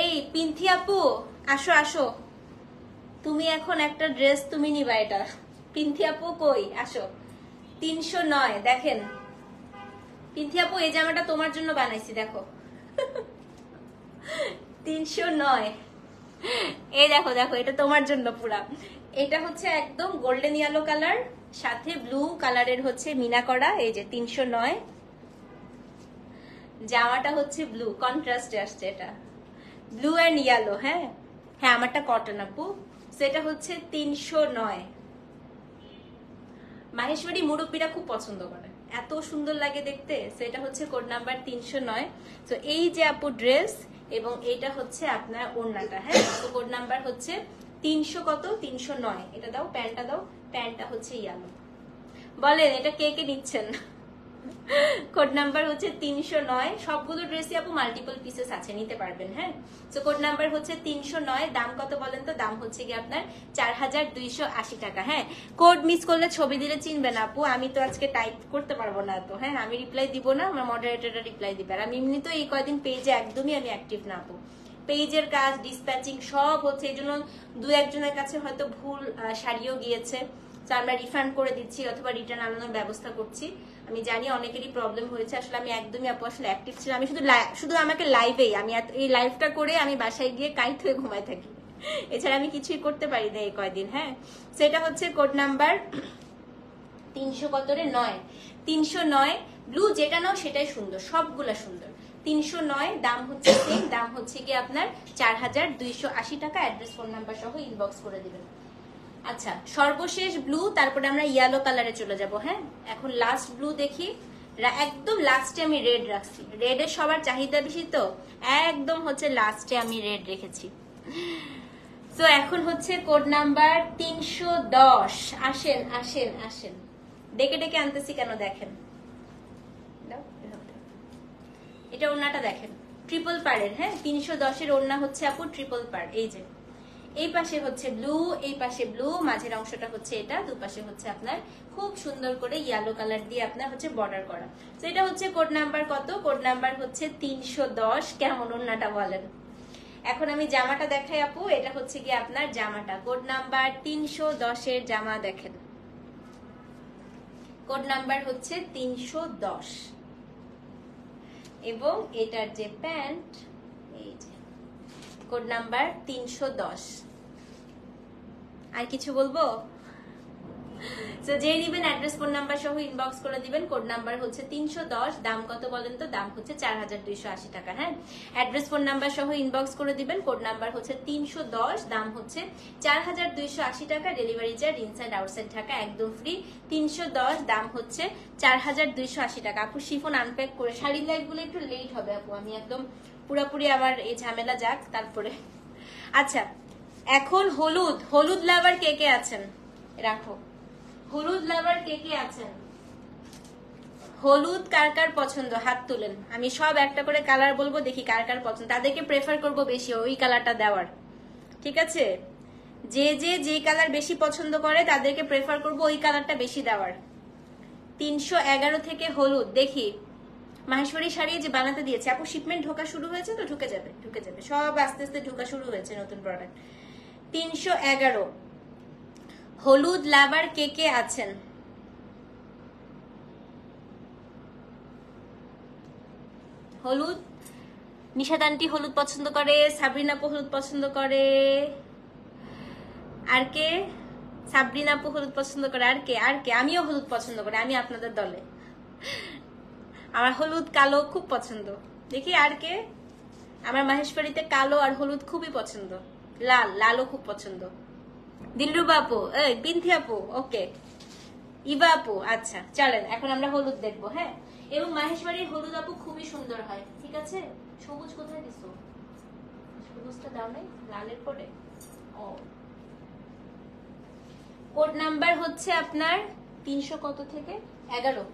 এই পিন্থি আপু, আসো আসো, তুমি এখন একটা ড্রেস তুমি নিবা। এটা পিন্থি আপু কই, আসো। 309 দেখেন পিন্থি আপু, এই জামাটা তোমার জন্য বানাইছি, দেখো। 309, এই দেখো দেখো, এটা তোমার জন্য পুরা। এটা হচ্ছে একদম গোল্ডেন ইয়েলো কালার, সাথে ব্লু কালারের হচ্ছে মিনা করা। এই যে 309, জামাটা হচ্ছে ব্লু কন্ট্রাস্টে আসছে, এটা ব্লু এন্ড ইয়েলো। হ্যাঁ হ্যাঁ, আমারটা কটন আপু। সেটা হচ্ছে 309। মাহেশ্বরী মুরব্বীরা খুব পছন্দ করে, এত সুন্দর লাগে দেখতে। সেটা হচ্ছে কোড নাম্বার 309। তো এই যে আপু ড্রেস এবং এইটা হচ্ছে আপনার ওড়নাটা, হ্যাঁ। তো কোড নাম্বার হচ্ছে 300 কত 309। এটা দাও, প্যান্টটা দাও, প্যান্টটা হচ্ছে ইয়ালো। বলেন এটা কে কে নিচ্ছেন? কোড নাম্বার হচ্ছে 309। সবগুলো ড্রেসই আপু মাল্টিপল পিসেস আছে, নিতে পারবেন, হ্যাঁ। তো কোড নাম্বার হচ্ছে 309। দাম কত বলেন তো? দাম হচ্ছে কি আপনার 4280 টাকা, হ্যাঁ। কোড মিস করলে ছবি দিলে চিনবেন আপু, আমি তো আজকে টাইপ করতে পারবো না তো, হ্যাঁ। আমি রিপ্লাই দিব না, আমার মডারেটররা রিপ্লাই দিবে। আর আমি এমনি তো এই কয়দিন পেজে একদমই আমি অ্যাক্টিভ না আপু। পেজের কাজ, ডিসপ্যাচিং সব হচ্ছে, এই জন্য দু একজনের কাছে হয়তো ভুল সারিয়েও গিয়েছে, তো আমরা রিফান্ড করে দিচ্ছি অথবা রিটার্ন আনানোর ব্যবস্থা করছি। আমি জানি অনেকেরই প্রবলেম হয়েছে, আসলে আমি একদমই আপু আসলে অ্যাক্টিভ ছিলাম। আমি শুধু আমাকে লাইভেই, আমি এই লাইভটা করে আমি বাসায় গিয়ে কাইট হয়ে ঘুমাই থাকি, এছাড়া আমি কিছুই করতে পারি না এই কয়দিন, হ্যাঁ। সেটা হচ্ছে কোড নাম্বার 300 কত রে 9, 309। ব্লু যেটা নাও সেটাই সুন্দর, সবগুলা সুন্দর। 309 দাম হচ্ছে সেম, দাম হচ্ছে কি আপনার 4280 টাকা। অ্যাড্রেস ফোন নাম্বার সহ ইনবক্স করে দিবেন। আচ্ছা, সর্বশেষ ব্লু, তারপরে আমরা ইয়েলো কালারে চলে যাব, হ্যাঁ। এখন লাস্ট ব্লু দেখি, একদম লাস্টে আমি রেড রাখছি। রেডের সবার চাহিদা বেশি, তো একদম হচ্ছে লাস্টে আমি রেড রেখেছি। তো এখন হচ্ছে কোড নাম্বার 310। আসেন আসেন আসেন, ডেকে ডেকে আনতেছি কেন দেখেন। এটা ওড়নাটা দেখেন, ট্রিপল পাড়ের, হ্যাঁ। 310-এর ওড়না হচ্ছে আপু ট্রিপল পাড়। এই যে এই পাশে হচ্ছে ব্লু, এই পাশে ব্লু, মাঝের অংশটা হচ্ছে এটা, দুপাশে হচ্ছে আপনার খুব সুন্দর করে ইয়েলো কালার দিয়ে আপনার হচ্ছে বর্ডার করা। তো এটা হচ্ছে কোড নাম্বার কত? কোড নাম্বার হচ্ছে 310। কেমন ওড়নাটা বলেন? এখন আমি জামাটা দেখাই আপু, এটা হচ্ছে কি আপনার জামাটা, কোড নাম্বার 310-এর জামা দেখেন, কোড নাম্বার হচ্ছে 310। এবং এটার যে প্যান্ট, এই যে কোড নাম্বার 310। আর কিছু বলবো? তো যে নিবেন অ্যাড্রেস ফোন নাম্বার সহ ইনবক্স করে দিবেন। কোড নাম্বার হচ্ছে 310। দাম কত বলেন তো? দাম হচ্ছে 4280 টাকা, হ্যাঁ। অ্যাড্রেস ফোন নাম্বার সহ ইনবক্স করে দিবেন। কোড নাম্বার হচ্ছে 310, দাম হচ্ছে 4280 টাকা। Delivery charge inside outside Dhaka একদম ফ্রি। 310, দাম হচ্ছে 4280 টাকা। আপু শিফন আনপ্যাক করে, শাড়ির লাইভগুলো একটু লেট হবে আপু, আমি একদম পুরোপুরি আমার এই ঝামেলা যাক তারপরে। আচ্ছা, এখন হলুদ, হলুদ লাভার কে কে আছেন? রাখো, হলুদ লাভার কে কে আছেন? হলুদ কার কার পছন্দ হাত তুলেন, আমি সব একটা করে কালার বলবো, দেখি কার কার পছন্দ। তাদেরকে প্রেফার করব বেশি ওই কালারটা দেওয়ার, ঠিক আছে। যে কালার বেশি পছন্দ করে তাদেরকে প্রেফার করব ওই কালারটা বেশি দেওয়ার। 311 থেকে হলুদ দেখি। মাহেশ্বরী শাড়ি যে বানাতে দিয়েছে আপু, শিপমেন্ট ঢোকা শুরু হয়েছে, তো ঢুকে যাবে ঢুকে যাবে, সব আস্তে আস্তে ঢোকা শুরু হয়েছে নতুন প্রোডাক্ট। 311 হলুদ লাভার কে কে আছেন? হলুদ, নিশাদ আন্টি হলুদ পছন্দ করে, সাবরিনা আপু হলুদ পছন্দ করে, আর কে? সাবরিনা আপু হলুদ পছন্দ করে, আর কে? আর কে? আমিও হলুদ পছন্দ করি, আমি আপনাদের দলে। আমার হলুদ কালো খুব পছন্দ। দেখি আর কে? আমার মাহেশ্বরীতে কালো আর হলুদ খুবই পছন্দ, লাল, লালও খুব পছন্দ। দিলরুবা আপু, এই বিন্থি আপু, ওকে, ইবা আপু, আচ্ছা চলেন এখন আমরা হলুদ দেখবো, হ্যাঁ। এবং মাহেশ্বরীর হলুদ আপু খুবই সুন্দর হয়, ঠিক আছে। সবুজ কোথায় দিছো? সবুজটা দাও নাই লালের পরে। ও, কোড নাম্বার হচ্ছে আপনার 300 কত থেকে 11।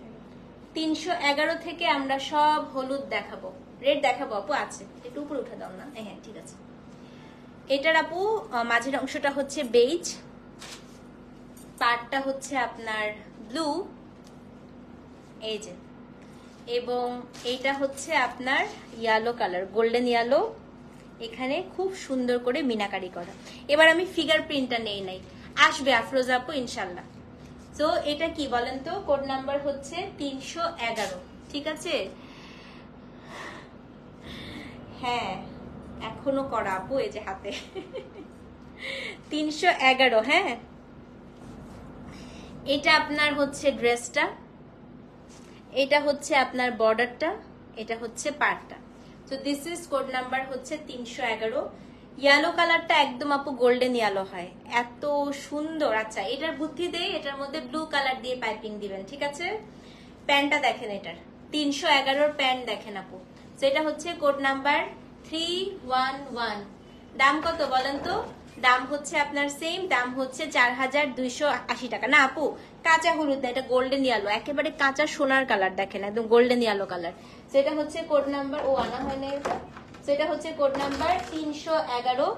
311 থেকে আমরা সব হলুদ দেখাবো, রেড দেখাবো আপু। আছে একটু উপরে উঠে দাও না, হ্যাঁ ঠিক আছে। এটার আপু মাঝের অংশটা হচ্ছে বেজ, পার্টটা হচ্ছে আপনার ব্লু, এই যে, এবং এইটা হচ্ছে আপনার ইয়েলো কালার, গোল্ডেন ইয়েলো, এখানে খুব সুন্দর করে মিনাকারি করা। এবার আমি ফিগার প্রিন্টটা নেই নাই, আসবে আফরোজা আপু ইনশাল্লাহ। তো এটা কি বলেন তো? কোড নাম্বার হচ্ছে 311, ঠিক আছে। হ্যাঁ এখনো করা আপু, এই যে হাতে 311, হ্যাঁ। এটা আপনার হচ্ছে ড্রেসটা, এটা হচ্ছে আপনার বর্ডারটা, এটা হচ্ছে পার্টটা। তো দিস ইজ কোড নাম্বার হচ্ছে 311। ইয়েলো কালারটা একদম আপু গোল্ডেন ইয়েলো হয়, এত সুন্দর। আচ্ছা এটার বুদ্ধি দেই, এটার মধ্যে ব্লু কালার দিয়ে পাইপিং দিবেন, ঠিক আছে। প্যান্টটা দেখেন, এটার 311 প্যান্ট দেখেন আপু। তো এটা হচ্ছে কোড নাম্বার 311। দাম কত বলেন তো? দাম হচ্ছে আপনার সেম, দাম হচ্ছে 4280 টাকা। না আপু কাঁচা হলুদ না, এটা গোল্ডেন ইয়েলো, একেবারে কাঁচা সোনার কালার দেখেন, একদম গোল্ডেন ইয়েলো কালার। সেটা হচ্ছে কোড নাম্বার, ও আনা হয় না এটা, সেটা হচ্ছে কোড নাম্বার 311।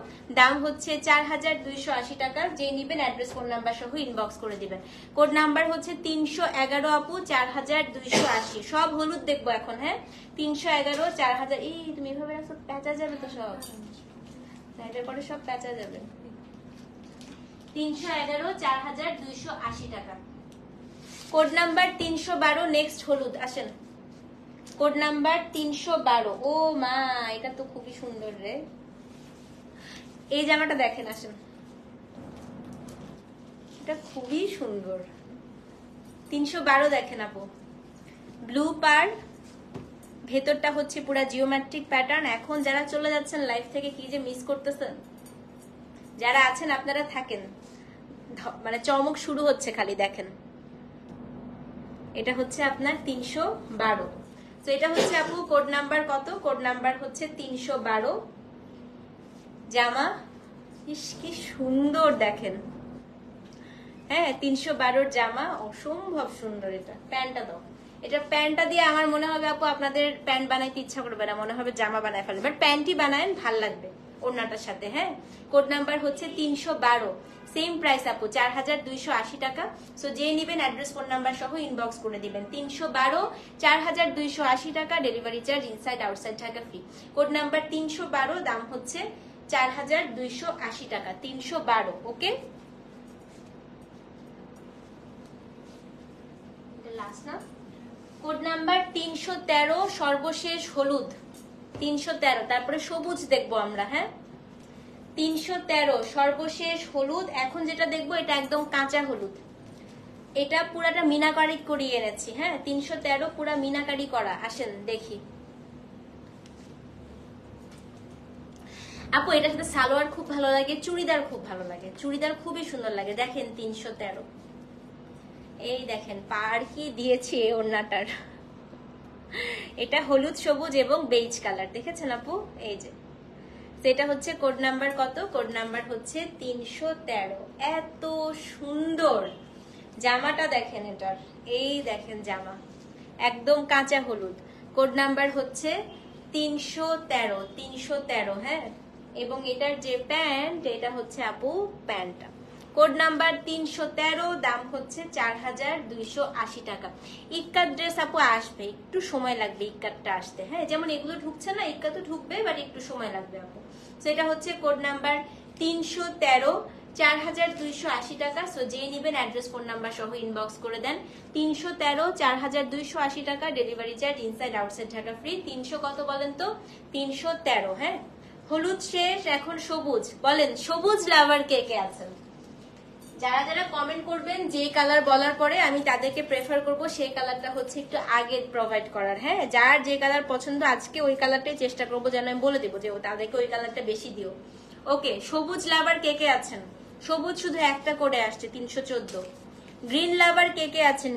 দাম হচ্ছে 4280 টাকা। যে নিবেন অ্যাড্রেস ফোন নাম্বার সহ ইনবক্স করে দিবেন। কোড নাম্বার হচ্ছে 311 আপু, 4280। সব হলুদ দেখবো এখন, হ্যাঁ 311 4000। এই তুমি এভাবে রাখো, পেঁচা যাবে তো সব, এটার পরে সব পেঁচা যাবে। 311 4280 টাকা। কোড নাম্বার 312 নেক্সট হলুদ, আসেন। Code number 312। ও মা, এটা তো খুবই সুন্দর রে। এই জামাটা দেখেন, আসেন, এটা খুবই সুন্দর। 312 দেখেন আপু, ব্লু পার, ভেতরটা হচ্ছে পুরা জিওমেট্রিক প্যাটার্ন। এখন যারা চলে যাচ্ছেন লাইফ থেকে কি যে মিস করতেছেন, যারা আছেন আপনারা থাকেন, মানে চমক শুরু হচ্ছে খালি দেখেন। এটা হচ্ছে আপনার 312। তো এটা হচ্ছে আপু কোড নাম্বার কত? কোড নাম্বার হচ্ছে 312। জামা ইস কি সুন্দর দেখেন, হ্যাঁ 312 জামা, অসম্ভব সুন্দর। এটা প্যান্টটা দাও, এটা প্যান্টটা দিয়ে আমার মনে হবে আপু আপনাদের প্যান্ট বানাইতে ইচ্ছা করবে না, মনে হবে জামা বানায় ফেলবে, বাট প্যান্টই বানায়েন, ভাল লাগবে ওড়নাটার সাথে। হ্যাঁ কোড নাম্বার হচ্ছে 312, সেম প্রাইস আপু 4280 টাকা। সো যে নিবেন অ্যাড্রেস ফোন নাম্বার সহ ইনবক্স করে দিবেন। 312 4280 টাকা, delivery charge inside outside Dhaka free. Code number 312, দাম হচ্ছে 4280 টাকা। 312, ওকে। লাস্ট না, কোড নাম্বার 313 সর্বশেষ হলুদ। 313, তারপরে সবুজ দেখবো আমরা, হ্যাঁ 313 সর্বশেষ হলুদ। এখন যেটা দেখবো এটা একদম কাঁচা হলুদ, এটা পুরাটা মিনাকারি করিয়ে এনেছি, হ্যাঁ 313 পুরা মিনাকারি করা। আসেন দেখি আপু, এটার সাথে সালোয়ার খুব ভালো লাগে, চুড়িদার খুব ভালো লাগে, চুড়িদার খুবই সুন্দর লাগে। দেখেন 313, এই দেখেন পার কি দিয়েছি ওড়নাটার, এটা হলুদ সবুজ এবং বেজ কালার, দেখেছেন আপু? এই যে সেটা হচ্ছে কোড নাম্বার কত? কোড নাম্বার হচ্ছে 313। এত সুন্দর জামাটা দেখেন এটার, এই দেখেন জামা একদম কাঁচা হলুদ। কোড নাম্বার হচ্ছে 313, 313, হ্যাঁ। এবং এটার যে প্যান্ট, এটা হচ্ছে আপু প্যান্টটা। কোড নাম্বার 313, দাম হচ্ছে 4280 টাকা। ইক্কাত ড্রেস আপু আসবে, একটু সময় লাগবে ইক্কাতটা আসতে, হ্যাঁ যেমন এগুলো ঢুকছে না, ইক্কাতও ঢুকবে, বাট একটু সময় লাগবে আপু। সেটা হচ্ছে কোড নাম্বার 313, 4280 টাকা। সো যে নিবেন অ্যাড্রেস ফোন নাম্বার সহ ইনবক্স করে দেন। 313, 4280 টাকা, delivery charge inside outside Dhaka free. 300 কত বলেন তো? 313, হ্যাঁ। হলুদ শেষ, এখন সবুজ। বলেন সবুজ লাভার কে কে আছেন? যারা যারা কমেন্ট করবেন যে কালার বলার পরে আমি তাদেরকে প্রেফার করব সেই কালারটা হচ্ছে একটু আগে প্রোভাইড করার, হ্যাঁ যার যে কালার পছন্দ আজকে ওই কালারটাই চেষ্টা করবো, যেন আমি বলে দেবো যে তাদেরকে ওই কালারটা বেশি দিও। ওকে, সবুজ লাভার কে কে আছেন? সবুজ শুধু একটা করে আসছে 314। গ্রিন লাভার কে কে আছেন?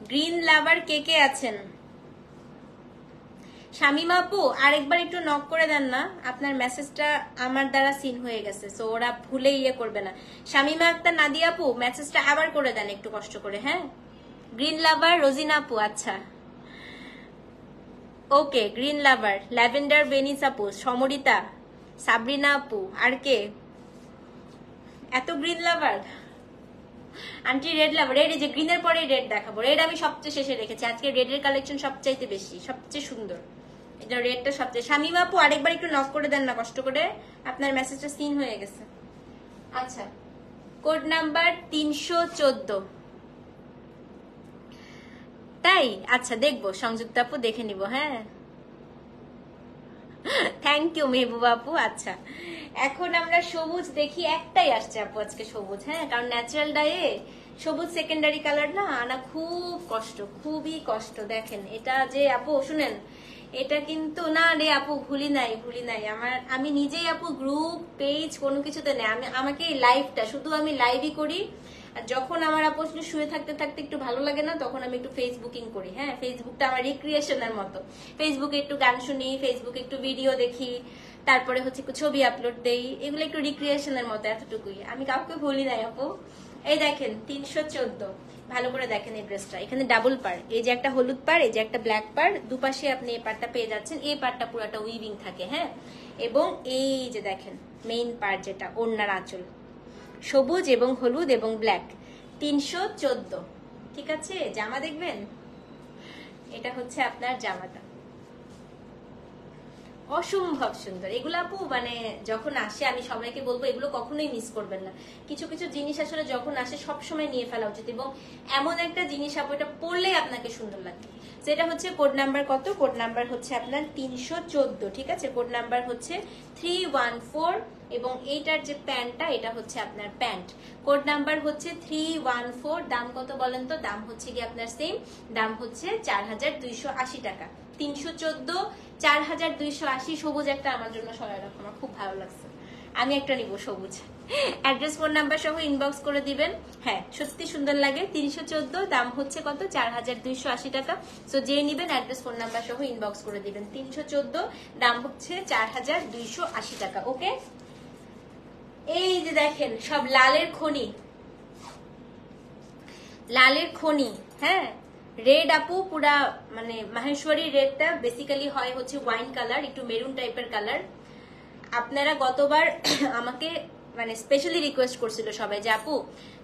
গ্রিন লাভার কে কে আছেন? শামিমা আপু আরেকবার একটু নক করে দেন না, আপনার মেসেজটা আমার দ্বারা সিন হয়ে গেছে, সো ওরা ভুলে ইয়ে করবে না। শামিমা আক্তার নাদিয়া আপু মেসেজটা আবার করে দেন একটু কষ্ট করে, হ্যাঁ। গ্রিন লাভার রোজিনা আপু, আচ্ছা ওকে। গ্রিন লাভার ল্যাভেন্ডার বেনিস আপু, সমরিতা, সাবরিনা আপু, আর কে? এত গ্রিন লাভার। আন্টি রেড লাভার, রেড, এই যে গ্রিনের পরে রেড দেখাবো। রেড আমি সবচেয়ে শেষে রেখেছি, আজকে রেডের কালেকশন সবচাইতে বেশি, সবচেয়ে সুন্দর এটা রেডটা সবচেয়ে। শামিমা আপু আরেকবার একটু নক করে দেন না কষ্ট করে, আপনার মেসেজটা সিন হয়ে গেছে। আচ্ছা কোড নাম্বার 314, তাই? আচ্ছা দেখবো সংযুক্ত আপু, দেখে নিব, হ্যাঁ থ্যাংক ইউ মেহবুবা আপু। আচ্ছা এখন আমরা সবুজ দেখি, একটাই আসছে আপু আজকে সবুজ, হ্যাঁ কারণ ন্যাচারাল ডায়ে সবুজ সেকেন্ডারি কালার না আনা খুব কষ্ট, খুবই কষ্ট। দেখেন এটা যে আপু শুনেন, এটা কিন্তু না রে আপু, ভুলি নাই আমি নিজেই আপু গ্রুপ পেজ কোনো কিছুতে নেই। আমাকে লাইভটা শুধু আমি লাইভই করি। আর যখন আমার আপু শুয়ে থাকতে থাকতে একটু ভালো লাগে না, তখন আমি একটু ফেসবুকিং করি। হ্যাঁ, ফেসবুকটা আমার রিক্রিয়েশনের মতো। ফেসবুকে একটু গান শুনি, ফেসবুকে একটু ভিডিও দেখি, তারপরে হচ্ছে একটু ছবি আপলোড দেই, এগুলো একটু রিক্রিয়েশনের মতো, এতটুকুই। আমি কাউকে ভুলি নাই আপু। এই দেখেন 314, ভালো করে দেখেন এই ড্রেসটা। এখানে ডাবল পার, এই যে একটা হলুদ পার, এই যে একটা ব্ল্যাক পার, দুপাশে আপনি এই পারটা পেয়ে যাচ্ছেন। এই পারটা পুরোটা উইভিং থাকে। হ্যাঁ, এবং এই যে দেখেন মেইন পার যেটা ওড়নার আঁচল, সবুজ এবং হলুদ এবং ব্ল্যাক। 314, ঠিক আছে। জামা দেখবেন, এটা হচ্ছে আপনার জামাটা, অসম্ভব সুন্দর। এগুলো আপু মানে যখন আসে আমি সবাইকে বলবো এগুলো কখনোই মিস করবেন না। কিছু কিছু জিনিস আসলে যখন আসে সবসময় নিয়ে ফেলা উচিত, এবং এমন একটা জিনিস আপু এটা পরলে আপনাকে সুন্দর লাগবে। যেটা হচ্ছে কোড নাম্বার কত, কোড নাম্বার হচ্ছে আপনার 314, ঠিক আছে। কোড নাম্বার হচ্ছে 314, এবং এইটার যে প্যান্টটা এটা হচ্ছে আপনার প্যান্ট। কোড নাম্বার হচ্ছে 314। দাম কত বলেন তো? দাম হচ্ছে কি আপনার সেম, দাম হচ্ছে 4280 টাকা। 314, 4280। সবুজ একটা আমার জন্য সরাই রাখো, আমার খুব ভালো লাগছে, আমি একটা নিব সবুজ। অ্যাড্রেস ফোন নাম্বার সহ ইনবক্স করে দিবেন। হ্যাঁ, সত্যি সুন্দর লাগে। 314, দাম হচ্ছে কত? 4280 টাকা। সো যে নিবেন অ্যাড্রেস ফোন নাম্বার সহ ইনবক্স করে দিবেন। 314, দাম হচ্ছে 4280 টাকা। ওকে, এই যে দেখেন সব লালের খনি, লালের খনি। হ্যাঁ, রেড আপু পুরা মানে মাহেশ্বরী রেডটা বেসিক্যালি হয় হচ্ছে ওয়াইন কালার, একটু মেরুন টাইপের কালার। আপনারা গতবার আমাকে মানে স্পেশালি রিকোয়েস্ট করছিল সবাই যে আপু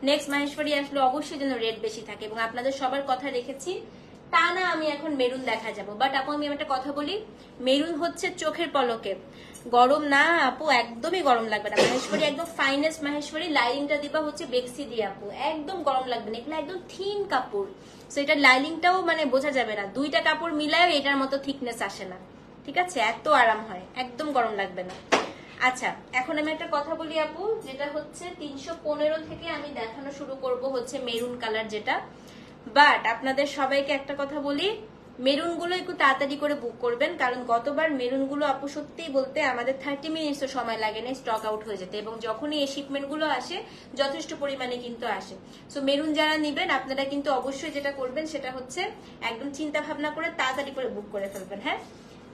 নেক্সট মাহেশ্বরী আসলে অবশ্যই যেন রেড বেশি থাকে, এবং আপনাদের সবার কথা রেখেছি। তা না আমি এখন মেরুন দেখা যাব, বাট আপু আমি একটা কথা বলি, মেরুন হচ্ছে চোখের পলকে, গরম না আপু, একদমই গরম লাগবে না। মাহেশ্বরী একদম ফাইনেস্ট মাহেশ্বরী, লাইলিংটা দিবা হচ্ছে বেক্সি দিয়ে আপু, একদম গরম লাগবে না। এগুলো একদম থিন কাপড়, সো এটার লাইলিংটাও মানে বোঝা যাবে না, দুইটা কাপড় মিলায় এটার মতো থিকনেস আসে না, ঠিক আছে। এত আরাম হয়, একদম গরম লাগবে না। আচ্ছা, এখন আমি একটা কথা বলি আপু, যেটা হচ্ছে 315 থেকে আমি দেখানো শুরু করব হচ্ছে মেরুন কালার যেটা। বাট আপনাদের সবাইকে একটা কথা বলি, মেরুন গুলো একটু তাড়াতাড়ি করে বুক করবেন, কারণ গতবার মেরুন গুলো আপু সত্যি বলতে আমাদের 30 মিনিটসও সময় লাগে না স্টক আউট হয়ে যেতে, এবং যখনই এই শিপমেন্ট গুলো আসে যথেষ্ট পরিমাণে কিন্তু আসে। সো মেরুন যারা নিবেন আপনারা কিন্তু অবশ্যই যেটা করবেন সেটা হচ্ছে একদম চিন্তা ভাবনা করে তাড়াতাড়ি করে বুক করে ফেলবেন। হ্যাঁ,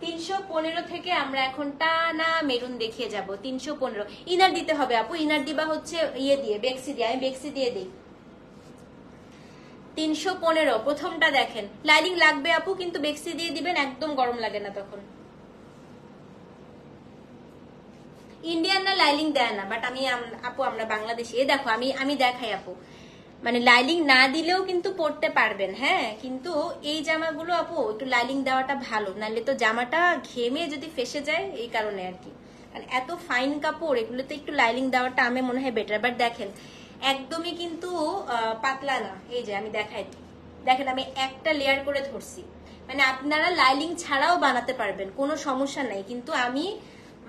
315 থেকে আমরা এখন টানা মেরুন দেখিয়ে যাব। 315 ইনার দিতে হবে আপু, ইনার দিবা হচ্ছে ইয়ে দিয়ে, বেক্সি দিয়ে। আমি বেক্সি দিয়ে দিই। 315 প্রথমটা দেখেন, লাইনিং লাগবে আপু, কিন্তু বেক্সি দিয়ে দিবেন, একদম গরম লাগে না তখন। ইন্ডিয়ান না লাইলিং দেয় না, বাট আমি আপু আমরা বাংলাদেশি। এ দেখো আমি দেখাই আপু, মানে লাইলিং না দিলেও কিন্তু পরতে পারবেন। হ্যাঁ, কিন্তু এই জামাগুলো আপু একটু লাইলিং দেওয়াটা ভালো, নাহলে তো জামাটা ঘেমে যদি ফেসে যায়, এই কারণে আর কি। কারণ এত ফাইন কাপড় এগুলোতে একটু লাইলিং দেওয়াটা আমি মনে হয় বেটার। বাট দেখেন একদমই কিন্তু পাতলা না, এই যে আমি দেখাই, দেখেন আমি একটা লেয়ার করে ধরছি, মানে আপনারা লাইলিং ছাড়াও বানাতে পারবেন, কোনো সমস্যা নাই। কিন্তু আমি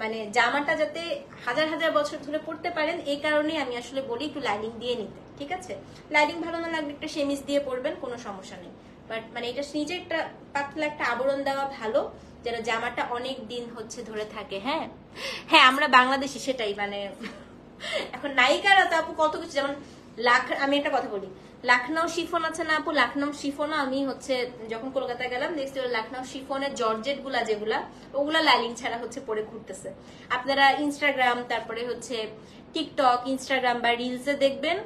মানে জামাটা যাতে হাজার হাজার বছর ধরে পরতে পারেন, এই কারণে আমি আসলে বলি একটু লাইনিং দিয়ে নিতে, ঠিক আছে। লাইনিং ভালো না লাগলে একটা সেমিজ দিয়ে পরবেন, কোনো সমস্যা নেই। বাট মানে এটা নিজে একটা পাতলা একটা আবরণ দেওয়া ভালো, যেন জামাটা অনেক দিন হচ্ছে ধরে থাকে। হ্যাঁ হ্যাঁ, আমরা বাংলাদেশি, সেটাই মানে এখন নায়িকারা তো আপু কত কিছু, যেমন আমি একটা কথা বলি, লাখনৌ শিফন আছে না আপু, লাখনৌ শিফন আমি হচ্ছে যখন কলকাতায় গেলাম দেখছি লাখনৌ শিফনের জর্জেট গুলা যেগুলা, ওগুলা লাইলিং ছাড়া হচ্ছে পরে ঘুরতেছে। আপনারা ইনস্টাগ্রাম, তারপরে হচ্ছে টিকটক, ইনস্টাগ্রাম বা রিলসে দেখবেন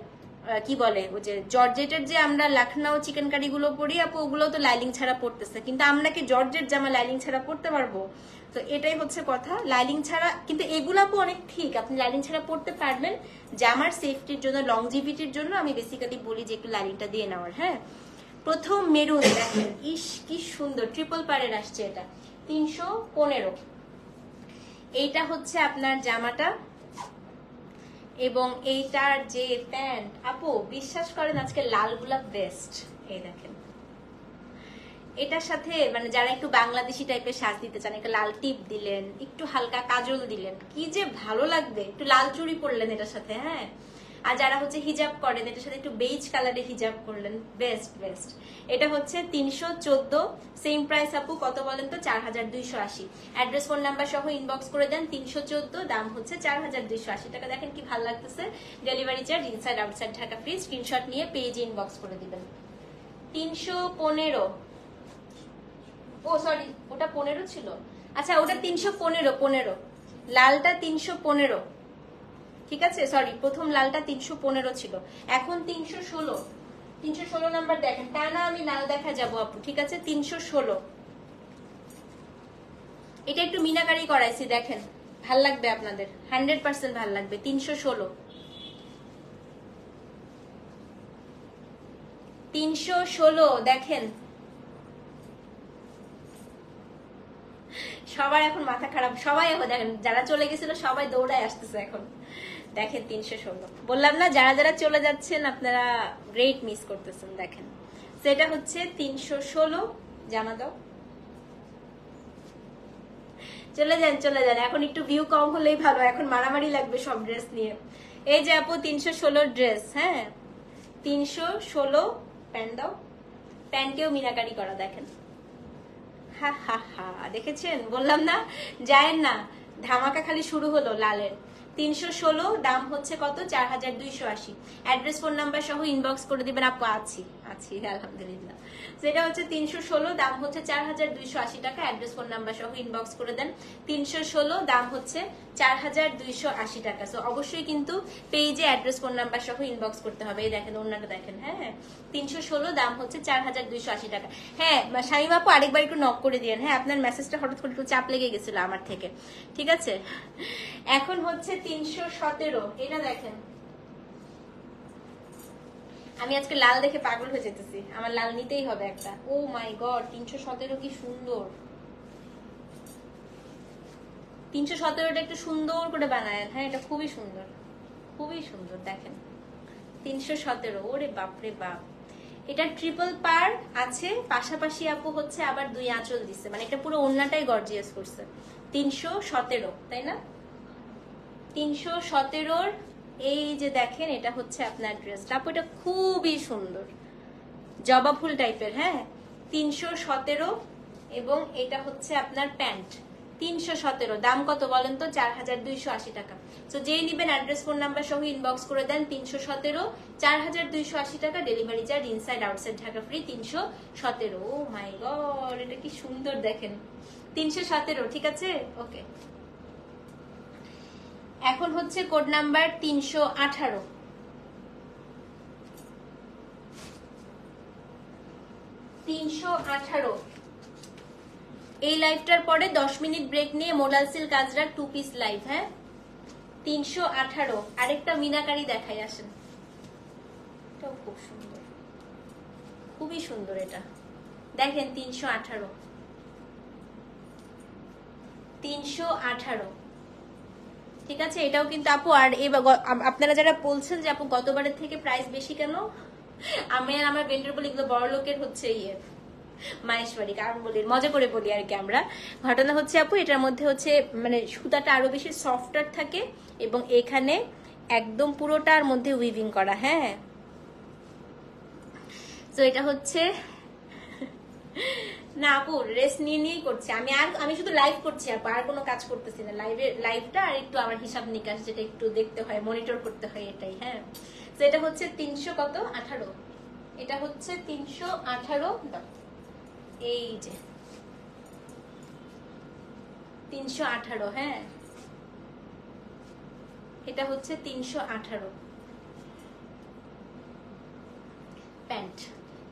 কি বলে ওই যে জর্জেটের যে আমরা লাখনৌ চিকেন কারি গুলো পরি আপু, ওগুলো তো লাইলিং ছাড়া পড়তেছে, কিন্তু আমরা কি জর্জেট জামা লাইলিং ছাড়া পড়তে পারবো? তো এটাই হচ্ছে কথা, লাইলিং ছাড়া কিন্তু এগুলো আপু অনেক ঠিক, আপনি লাইলিং ছাড়া পড়তে পারবেন। জামার সেফটির জন্য, লংজিভিটির জন্য আমি বেসিক্যালি বলি যে একটু লাইলিংটা দিয়ে নেওয়ার। হ্যাঁ, প্রথম মেরুন দেখেন, ইস কি সুন্দর, ট্রিপল পারের আসছে এটা, 315। এইটা হচ্ছে আপনার জামাটা, এবং এইটার যে প্যান্ট আপু বিশ্বাস করেন আজকে লাল গোলাপ বেস্ট। এই দেখেন এটার সাথে মানে যারা একটু বাংলাদেশি টাইপের সাজ দিতে চান, একটা লাল টিপ দিলেন, একটু হালকা কাজল দিলেন, কি যে ভালো লাগবে। একটু লাল চুড়ি পরলেন এটার সাথে, হ্যাঁ আর যারা হচ্ছে হিজাব করেন এটার সাথে একটু বেজ কালারে হিজাব করলেন, বেস্ট বেস্ট। এটা হচ্ছে 314, সেম প্রাইস আপু, কত বলেন তো? 4280। অ্যাড্রেস ফোন নাম্বার সহ ইনবক্স করে দেন। 314, দাম হচ্ছে 4280 টাকা। দেখেন কি ভালো লাগতেছে। Delivery charge inside outside Dhaka free. Screenshot নিয়ে পেজে ইনবক্স করে দিবেন। 315, ও সরি ওটা 15 ছিল। আচ্ছা ওটা 315, লালটা 315, ঠিক আছে। সরি প্রথম লালটা 315 ছিল, এখন 316। 316 নাম্বার দেখেন, টানা আমি লাল দেখা যাবো আপু, ঠিক আছে। 316, এটা একটু মিনাকারি করাইছি, দেখেন ভাল লাগবে আপনাদের, 100% ভাল লাগবে। 316, 316 দেখেন। সবার এখন মাথা খারাপ, সবাই এখন দেখেন, যারা চলে গেছিল সবাই দৌড়ায় আসতেছে এখন। দেখেন 316, বললাম না যারা যারা চলে যাচ্ছেন আপনারা গ্রেট মিস করতেছেন। দেখেন সেটা হচ্ছে 316, জামা দাও। চলে যান চলে যান, এখন একটু ভিউ কম হলেই ভালো, এখন মারামারি লাগবে সব ড্রেস নিয়ে। এই যে আপু 316 ড্রেস, হ্যাঁ 316, প্যান্ট দাও। প্যান্টেও মিনাকারি করা, দেখেন। হা হা হা, দেখেছেন, বললাম না যায়েন না, ধামাকা খালি শুরু হলো লালের। 316, দাম হচ্ছে কত? 4280। অ্যাড্রেস ফোন নাম্বার সহ ইনবক্স করে দিবেন আপু। আছি আছি আলহামদুলিল্লাহ। সেটা হচ্ছে 316, দাম হচ্ছে 4280 টাকা। অ্যাড্রেস ফোন নাম্বার সহ ইনবক্স করে দেন। 316, দাম হচ্ছে 4280 টাকা। সো অবশ্যই কিন্তু পেজে অ্যাড্রেস ফোন নাম্বার সহ ইনবক্স করতে হবে। এই দেখেন ওনাটা দেখেন, হ্যাঁ 316, দাম হচ্ছে 4280 টাকা। হ্যাঁ শামিমা আপু আরেকবার একটু নক করে দিয়েন, হ্যাঁ আপনার মেসেজটা হঠাৎ করে একটু চাপ লেগে গেছিল আমার থেকে, ঠিক আছে। এখন হচ্ছে 317, এটা দেখেন। আমি আজকে লাল দেখে পাগল হয়ে যেতেছি, আমার লাল নিতেই হবে একটা। ও মাই গড, 317 কি সুন্দর। 317টা একটু সুন্দর করে বানায়, হ্যাঁ এটা খুবই সুন্দর, খুবই সুন্দর। দেখেন 317, ওরে বাপরে বাপ। এটা ট্রিপল পার আছে, পাশাপাশি আপু হচ্ছে আবার 2 আঁচল দিচ্ছে, মানে এটা পুরো ওন্নাটাই গর্জিয়াস করছে। 317, তাই না? 317, এই যে দেখেন এটা হচ্ছে আপনার ড্রেসটা আপু, এটা খুবই সুন্দর, জবা ফুল টাইপের, হ্যাঁ 317। এবং এটা হচ্ছে আপনার প্যান্ট। 317, দাম কত বলেন তো? 4280 টাকা। তো যেই নিবেন অ্যাড্রেস ফোন নাম্বার সহ ইনবক্স করে দেন। 317, 4280 টাকা। Delivery charge inside outside Dhaka free. 317, ও মাই গড এটা কি সুন্দর দেখেন। 317, ঠিক আছে, ওকে। এখন হচ্ছে কোড নাম্বার 318। 318, এই লাইভটার পরে 10 মিনিট ব্রেক নিয়ে modal silk ajrak 2 piece live, হ্যাঁ 318। আরেকটা মিনাকারি দেখাই, আসেন। এটাও খুব সুন্দর, খুবই সুন্দর এটা, দেখেন 318, 318, ঠিক আছে। এটাও কিন্তু আপু, আর আপনারা যারা বলছেন যে আপু গতবারের থেকে প্রাইস বেশি কেন, আমি আর আমার ভেন্ডর বলি এগুলো বড় লোকের হচ্ছে মাহেশবাড়ি, কারণ বলি মজা করে বলি আর কি আমরা। ঘটনা হচ্ছে আপু এটার মধ্যে হচ্ছে মানে সুতাটা আরো বেশি সফটার থাকে এবং এখানে একদম পুরোটার মধ্যে উইভিং করা, হ্যাঁ। তো এটা হচ্ছে না আপু, রেস্ট নিয়ে নিয়েই করছি আমি শুধু লাইভ করছি আপু, আর কোনো কাজ করতেছি না। লাইভটা আর একটু আমার হিসাব নিকাশ যেটা একটু দেখতে হয়, মনিটর করতে হয়, এটাই, হ্যাঁ। তো এটা হচ্ছে 318, এটা হচ্ছে 318, এই যে 318, হ্যাঁ এটা হচ্ছে 318 প্যান্ট।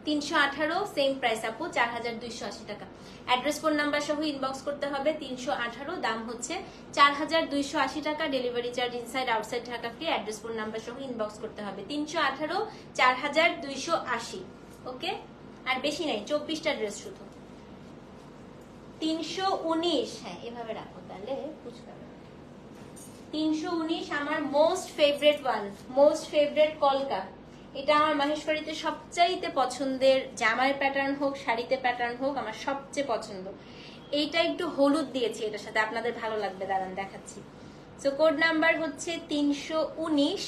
318, সেম প্রাইস আপু, 4280 টাকা। অ্যাড্রেস ফোন নাম্বার সহ ইনবক্স করতে হবে। 318, দাম হচ্ছে 4280 টাকা। Delivery charge inside outside Dhaka free. Address phone number সহ ইনবক্স করতে হবে। 318, 4280, ওকে। আর বেশি নাই, 24টা ড্রেস শুধু। 319, হ্যাঁ এভাবে রাখো তাহলে বুঝতে পারবে। 319 আমার most favourite one, most favourite কলকা। এটা আমার মাহেশবাড়িতে সবচাইতে পছন্দের, জামার প্যাটার্ন হোক শাড়িতে প্যাটার্ন হোক আমার সবচেয়ে পছন্দ। এইটা একটু হলুদ দিয়েছি এটার সাথে, আপনাদের ভালো লাগবে, দাঁড়ান দেখাচ্ছি। সো কোড নাম্বার হচ্ছে 319,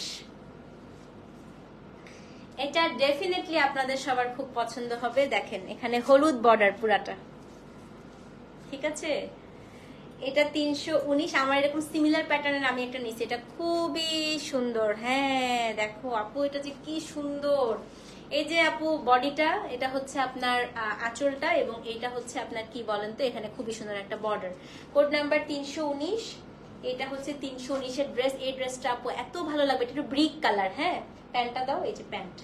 এটা ডেফিনেটলি আপনাদের সবার খুব পছন্দ হবে। দেখেন এখানে হলুদ বর্ডার পুরাটা, ঠিক আছে। এটা 319। আমার এরকম সিমিলার প্যাটার্নের আমি একটা নিছি, এটা খুবই সুন্দর। হ্যাঁ দেখো আপু এটা যে কি সুন্দর। এই যে আপু বডিটা, এটা হচ্ছে আপনার আঁচলটা, এবং এটা হচ্ছে আপনার কি বলেন তো, এখানে খুবই সুন্দর একটা বর্ডার। Code number 319। এটা হচ্ছে 319 এর ড্রেস। এই ড্রেসটা আপু এত ভালো লাগবে, এটা একটু ব্রিক কালার। হ্যাঁ প্যান্টটা দাও, এই যে প্যান্ট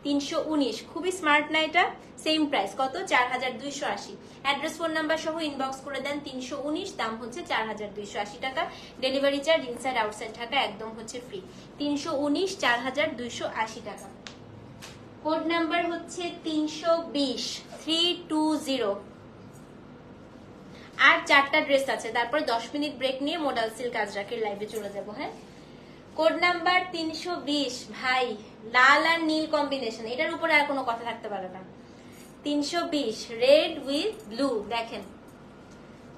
319, খুবই স্মার্ট না এটা। সেম প্রাইস কত, 4280। অ্যাড্রেস ফোন নাম্বার সহ ইনবক্স করে দেন। 319, দাম হচ্ছে 4280 টাকা। Delivery charge inside outside Dhaka একদম হচ্ছে ফ্রি। 319, 4280 টাকা। কোড নাম্বার হচ্ছে 320, 320। আর 4টা ড্রেস আছে, তারপর 10 মিনিট ব্রেক নিয়ে মোডাল সিল্ক আজরাকের লাইভে চলে যাব। হ্যাঁ কোড নাম্বার 320 ভাই, লাল আর নীল কম্বিনেশন, এটার উপরে আর কোনো কথা থাকতে পারে না। 320 রেড উইথ ব্লু। দেখেন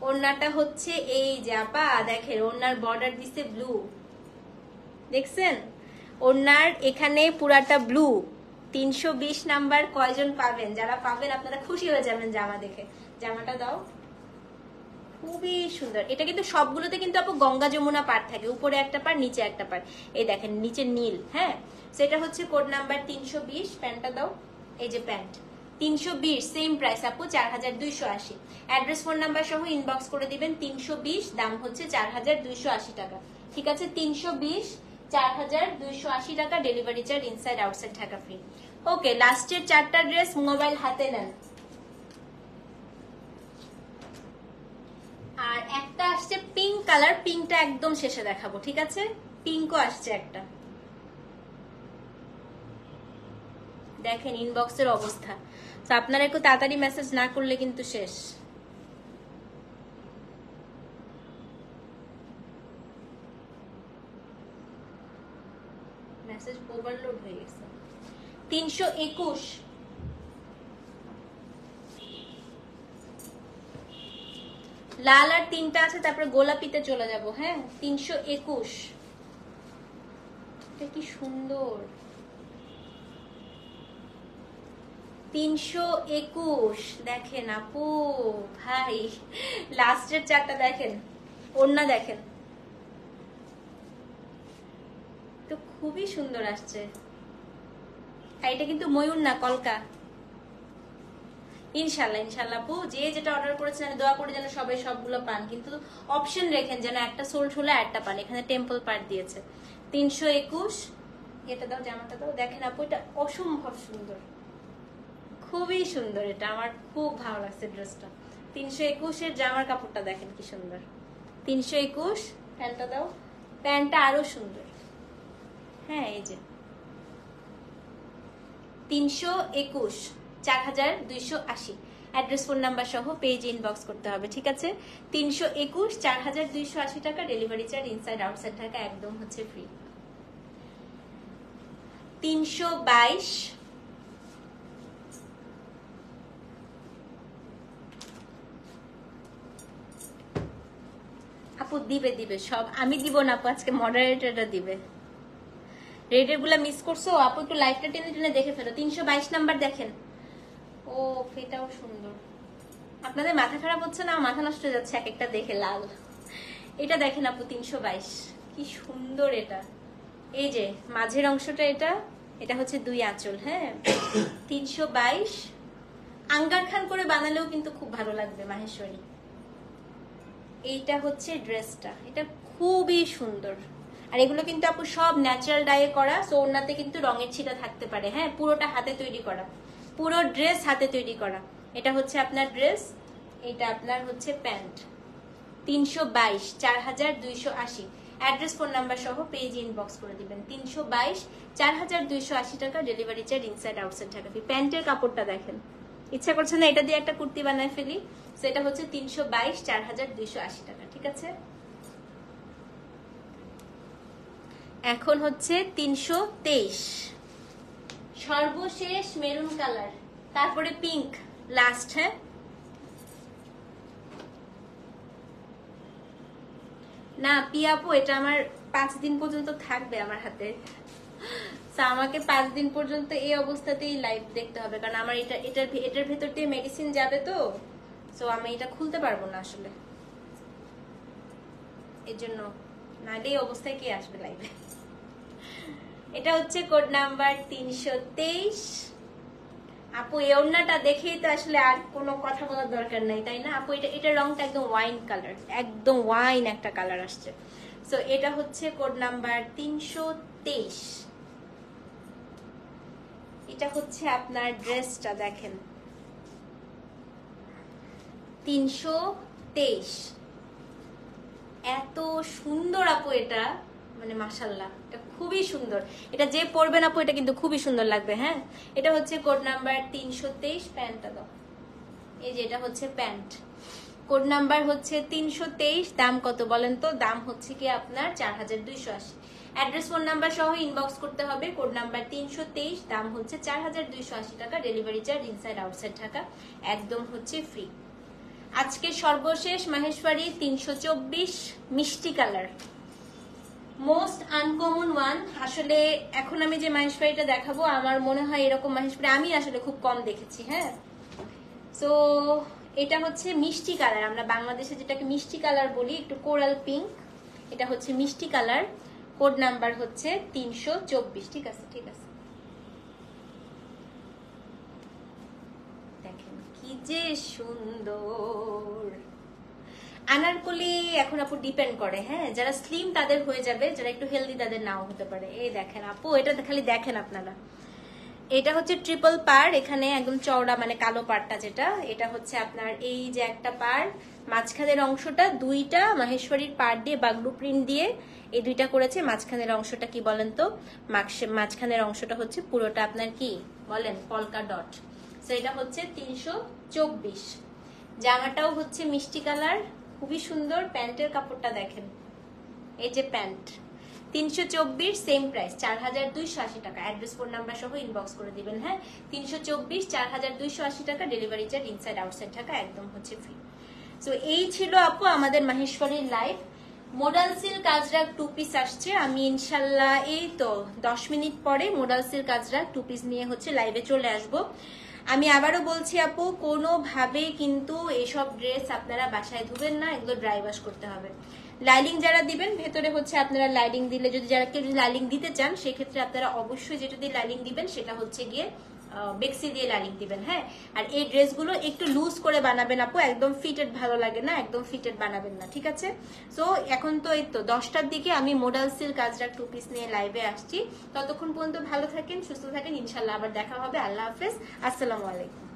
ওড়নাটা হচ্ছে এই যে আপা, দেখেন ওড়নার বর্ডার দিছে ব্লু, দেখছেন ওড়নার এখানে পুরাটা ব্লু। 320 নাম্বার কয়জন পাবেন? যারা পাবেন আপনারা খুশি হয়ে যাবেন জামা দেখে। জামাটা দাও, খুবই সুন্দর। এটা কিন্তু সবগুলোতে কিন্তু আপু গঙ্গা যমুনা পাড় থাকে, উপরে একটা পাড় নিচে একটা পাড়। এই দেখেন নিচে নীল। হ্যাঁ সেটা হচ্ছে কোড নাম্বার 320। প্যান্টটা দাও, এই যে প্যান্ট 320, সেম প্রাইস আপু 4280। অ্যাড্রেস ফোন নাম্বার সহ ইনবক্স করে দিবেন। 320, দাম হচ্ছে 4280 টাকা। ঠিক আছে 320, 4280 টাকা। Delivery charge inside outside Dhaka free. Okay লাস্টের 4টা ড্রেস, মোবাইল হাতে নেন। আর একটা আসছে পিঙ্ক কালার, পিঙ্কটা একদম শেষে দেখাবো, ঠিক আছে। পিঙ্কও আসছে একটা, দেখেন ইনবক্সের অবস্থা। তো আপনারা একটু তাড়াতাড়ি মেসেজ না করলে কিন্তু শেষ। মেসেজ ওভারলোড হয়ে গেছে। 321, লাল আর 3টা আছে, তারপরে গোলাপিতে চলে যাব। হ্যাঁ 321, এটা কি সুন্দর। 321 দেখেন আপু ভাই, লাস্টের 4টা দেখেন, ওড়না দেখেন তো খুবই সুন্দর আসছে। আর এটা কিন্তু ময়ূর না, কলকা। ইনশাল্লাহ ইনশাল্লাহ আপু, যে যেটা অর্ডার করেছেন আমি দোয়া করি যেন সবাই সবগুলো পান, কিন্তু অপশন রেখেন যেন একটা সোল্ড হলে একটা পান। এখানে টেম্পল পার্ট দিয়েছে। 321, এটা দাও, জামাটা দাও। দেখেন আপু এটা অসম্ভব সুন্দর, খুবই সুন্দর। এটা আমার খুব ভালো লাগছে ড্রেসটা। 321 এর জামার কাপড়টা দেখেন কি সুন্দর। 321, প্যান্টটা দাও। প্যান্টটা আরো সুন্দর। হ্যাঁ এই যে 321, 4280। অ্যাড্রেস ফোন নাম্বার সহ পেজ ইনবক্স করতে হবে, ঠিক আছে। 321, 4280 টাকা। Delivery charge inside outside Dhaka একদম হচ্ছে ফ্রি। 322, আপু দিবে দিবে সব, আমি দিব না আপু, আজকে মডারেটরটা দিবে। রেডের গুলা মিস করছো আপু, একটু লাইভটা টেনে টেনে দেখে ফেলো। 322 নাম্বার দেখেন, ও এটাও সুন্দর। আপনাদের মাথা খারাপ হচ্ছে না? মাথা নষ্ট হয়ে যাচ্ছে এক একটা দেখে লাল। এটা দেখেন আপু 322, কি সুন্দর এটা। এই যে মাঝের অংশটা, এটা এটা হচ্ছে 2 আঁচল। হ্যাঁ 322, আঙ্গার খান করে বানালেও কিন্তু খুব ভালো লাগবে মাহেশ্বরী। এইটা হচ্ছে ড্রেসটা, এটা খুবই সুন্দর। আর এগুলো কিন্তু আপু সব ন্যাচারাল ডাইয়ে করা, সো ওনাতে কিন্তু রঙের ছিটা থাকতে পারে। হ্যাঁ পুরোটা হাতে তৈরি করা, পুরো ড্রেস হাতে তৈরি করা। এটা হচ্ছে আপনার ড্রেস, এটা আপনার হচ্ছে প্যান্ট। 322, 4280। অ্যাড্রেস ফোন নাম্বার সহ পেজ ইনবক্স করে দিবেন। 322, 4280 টাকা। Delivery charge inside outside Dhaka free. প্যান্টের কাপড়টা দেখেন, ইচ্ছা করছে না এটা দিয়ে একটা কুর্তি বানায় ফেলি। সেটা হচ্ছে 322, 4280 টাকা, ঠিক আছে। এখন হচ্ছে 323, সর্বশেষ মেরুন কালার, তারপরে পিঙ্ক লাস্ট। হ্যাঁ না পিয়াপু, এটা আমার 5 দিন পর্যন্ত থাকবে আমার হাতে। আমাকে 5 দিন পর্যন্ত এই অবস্থাতেই লাইভ দেখতে হবে, কারণ আমার এটার ভেতর দিয়ে মেডিসিন যাবে, তো সো আমি এটা খুলতে পারবো না আসলে, এর জন্য নাহলে এই অবস্থায় কি আসবে লাইভে। এটা হচ্ছে কোড নাম্বার 323। আপু এই ওড়নাটা দেখেই তো আসলে আর কোনো কথা বলার দরকার নাই, তাই না আপু? এটা রংটা একদম ওয়াইন কালার, একদম ওয়াইন একটা কালার আসছে। সো এটা হচ্ছে কোড নাম্বার 323। এটা হচ্ছে আপনার ড্রেসটা, দেখেন 323। এত সুন্দর আপু এটা, মানে মাশাআল্লাহ, এটা খুবই সুন্দর। এটা যে পরবেন আপু এটা কিন্তু খুবই সুন্দর লাগবে। হ্যাঁ, এটা হচ্ছে কোড নাম্বার 323। প্যান্টটা দাও, এই যে এটা হচ্ছে প্যান্ট, কোড নাম্বার হচ্ছে 323। দাম কত বলেন তো? দাম হচ্ছে কি আপনার 4280। অ্যাড্রেস ফোন নাম্বার সহ ইনবক্স করতে হবে। কোড নাম্বার 323, দাম হচ্ছে 4280 টাকা। Delivery charge inside outside Dhaka, একদম হচ্ছে ফ্রি। আজকে সর্বশেষ মাহেশ্বরী 324 মিষ্টি কালার, মোস্ট আনকমন ওয়ান। আসলে এখন আমি যে মাহেশ্বরীটা দেখাবো আমার মনে হয় এরকম মাহেশ্বরী আমি আসলে খুব কম দেখেছি। হ্যাঁ, সো এটা হচ্ছে মিষ্টি কালার, আমরা বাংলাদেশে যেটাকে মিষ্টি কালার বলি, একটু কোরাল পিঙ্ক। এটা হচ্ছে মিষ্টি কালার, কোড নাম্বার হচ্ছে 324। ঠিক আছে, ঠিক আছে, দেখেন কি যে সুন্দর। আনারকলি এখন আপু ডিপেন্ড করে, হ্যাঁ, যারা স্লিম তাদের হয়ে যাবে, যারা একটু হেলদি তাদের নাও হতে পারে। এই দেখেন আপু, এটা খালি দেখেন আপনারা, এটা হচ্ছে ট্রিপল পার, এখানে একদম চওড়া মানে কালো পাড়টা যেটা, এটা হচ্ছে আপনার এই যে একটা পার, মাঝখানের অংশটা দুইটা মাহেশ্বরীর পার দিয়ে বাগলু প্রিন্ট দিয়ে এই দুইটা করেছে। মাঝখানের অংশটা কি বলেন তো? মাঝখানের অংশটা হচ্ছে পুরোটা আপনার কি বলেন, পলকা ডট। সো এটা হচ্ছে 324। জামাটাও হচ্ছে মিষ্টি কালার, খুবই সুন্দর। প্যান্টের কাপড়টা দেখেন, এই যে প্যান্ট 324, সেম প্রাইস 4280 টাকা। অ্যাড্রেস ফোন নাম্বার সহ ইনবক্স করে দিবেন। হ্যাঁ, 324, 4280 টাকা। Delivery charge inside outside Dhaka, একদম হচ্ছে ফ্রি। সো এই ছিল আপু আমাদের মাহেশ্বরীর live. Modal silk ajrak 2 piece আসছে, আমি ইনশাল্লাহ এই তো 10 মিনিট পরে মোডাল সিল্ক আজরাক 2 পিস নিয়ে হচ্ছে লাইভে চলে আসব। আমি আবারও বলছি আপু, কোনোভাবে কিন্তু এসব ড্রেস আপনারা বাসায় ধুবেন না, এগুলো ড্রাই ওয়াশ করতে হবে। লাইলিং যারা দিবেন ভেতরে হচ্ছে আপনারা লাইলিং দিলে, যদি যারা কেউ লাইলিং দিতে চান সেক্ষেত্রে আপনারা অবশ্যই যেটা দিয়ে লাইলিং দিবেন সেটা হচ্ছে গিয়ে বেক্সি দিয়ে লাইলিং দিবেন। হ্যাঁ, আর এই ড্রেসগুলো একটু লুজ করে বানাবেন আপু, একদম ফিটেড ভালো লাগে না, একদম ফিটেড বানাবেন না। ঠিক আছে, সো এখন তো এই তো 10টার দিকে আমি মোডাল সিল্ক আজরাক 2 পিস নিয়ে লাইভে আসছি। ততক্ষণ পর্যন্ত ভালো থাকেন, সুস্থ থাকেন, ইনশাল্লাহ আবার দেখা হবে। আল্লাহ হাফেজ, আসসালামু আলাইকুম।